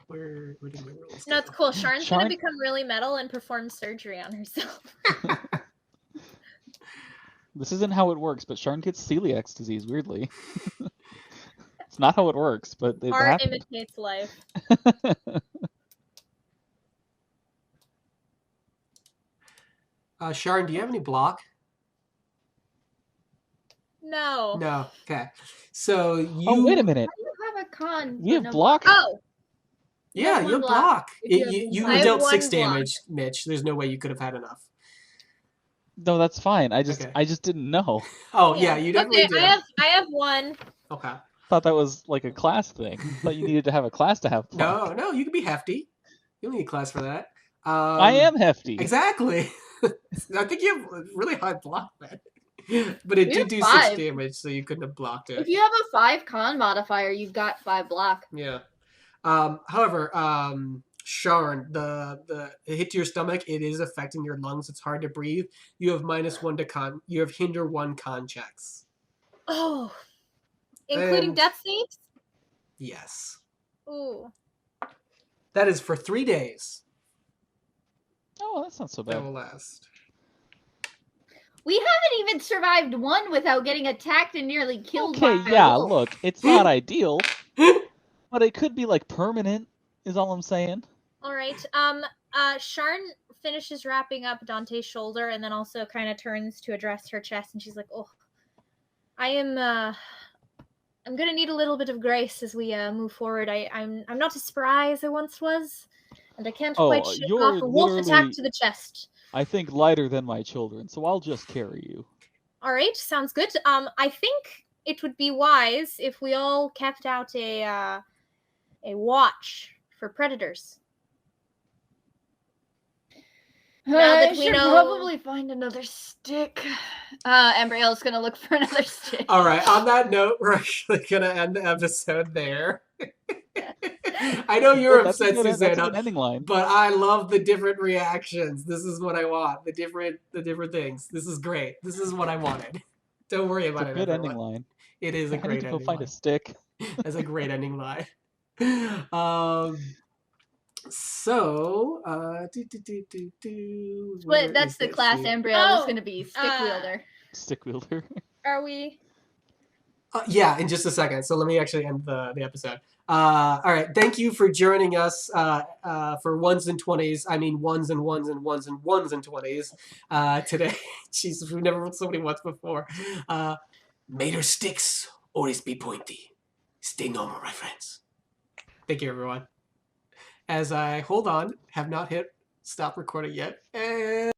Where did my rolls No, go? it's cool. Sharn's gonna become really metal and perform surgery on herself. This isn't how it works, but Sharn gets celiac disease, weirdly. It's not how it works, but it Art happened. imitates life. Sharn, do you have any block? No. No. Okay. So you. Oh, wait a minute. How do you have a con? We have block? Oh. Yeah, you have block. You were I dealt have 6 1 block. damage, Mitch. There's no way you could have had enough. No, that's fine. I just didn't know. Oh yeah, you definitely did. I have 1. Okay. Thought that was like a class thing. Thought you needed to have a class to have block. No, you can be hefty. You don't need a class for that. I am hefty. Exactly. I think you have really high block, man. But it did do 6 5 damage, so you couldn't have blocked it. If you have a 5 con modifier, you've got 5 block. Yeah. However, Sharn, the hit to your stomach, it is affecting your lungs. It's hard to breathe. You have -1 to con. You have hinder 1 con checks. Oh. Including death saves? Yes. Ooh. That is for 3 days. Oh, that's not so bad. That will last. We haven't even survived 1 without getting attacked and nearly killed by a wolf. Look, it's not ideal, but it could be like permanent, is all I'm saying. All right. Sharn finishes wrapping up Dante's shoulder and then also kind of turns to address her chest, and she's like, "Oh, I'm gonna need a little bit of grace as we move forward. I'm not as spry as I once was, and I can't quite shake off a wolf attack to the chest." I think lighter than my children, so I'll just carry you. All right, sounds good. I think it would be wise if we all kept out a watch for predators. that I we should know- probably find another stick. Embriel's gonna look for another stick. All right. On that note, we're actually gonna end the episode there. I know you're That's a upset, good- that's a Susanna, good ending line. but I love the different reactions. This is what I want. The different things. This is great. This is what I wanted. Don't worry It's about a it. good everyone. ending line. It is a I need great to go ending find line. a stick. That's a great ending line. So, But that's the class Embriel is Oh, going to be stick wielder. Stick wielder. Are we? Yeah, in just a second. So let me actually end the episode. All right. Thank you for joining us for Ones and Twenties. I mean, ones and ones and ones and ones and 20s today. Jesus, we've never run so many ones before. May your sticks always be pointy. Stay normal, my friends. Thank you, everyone. As I hold on, have not hit stop recording yet. And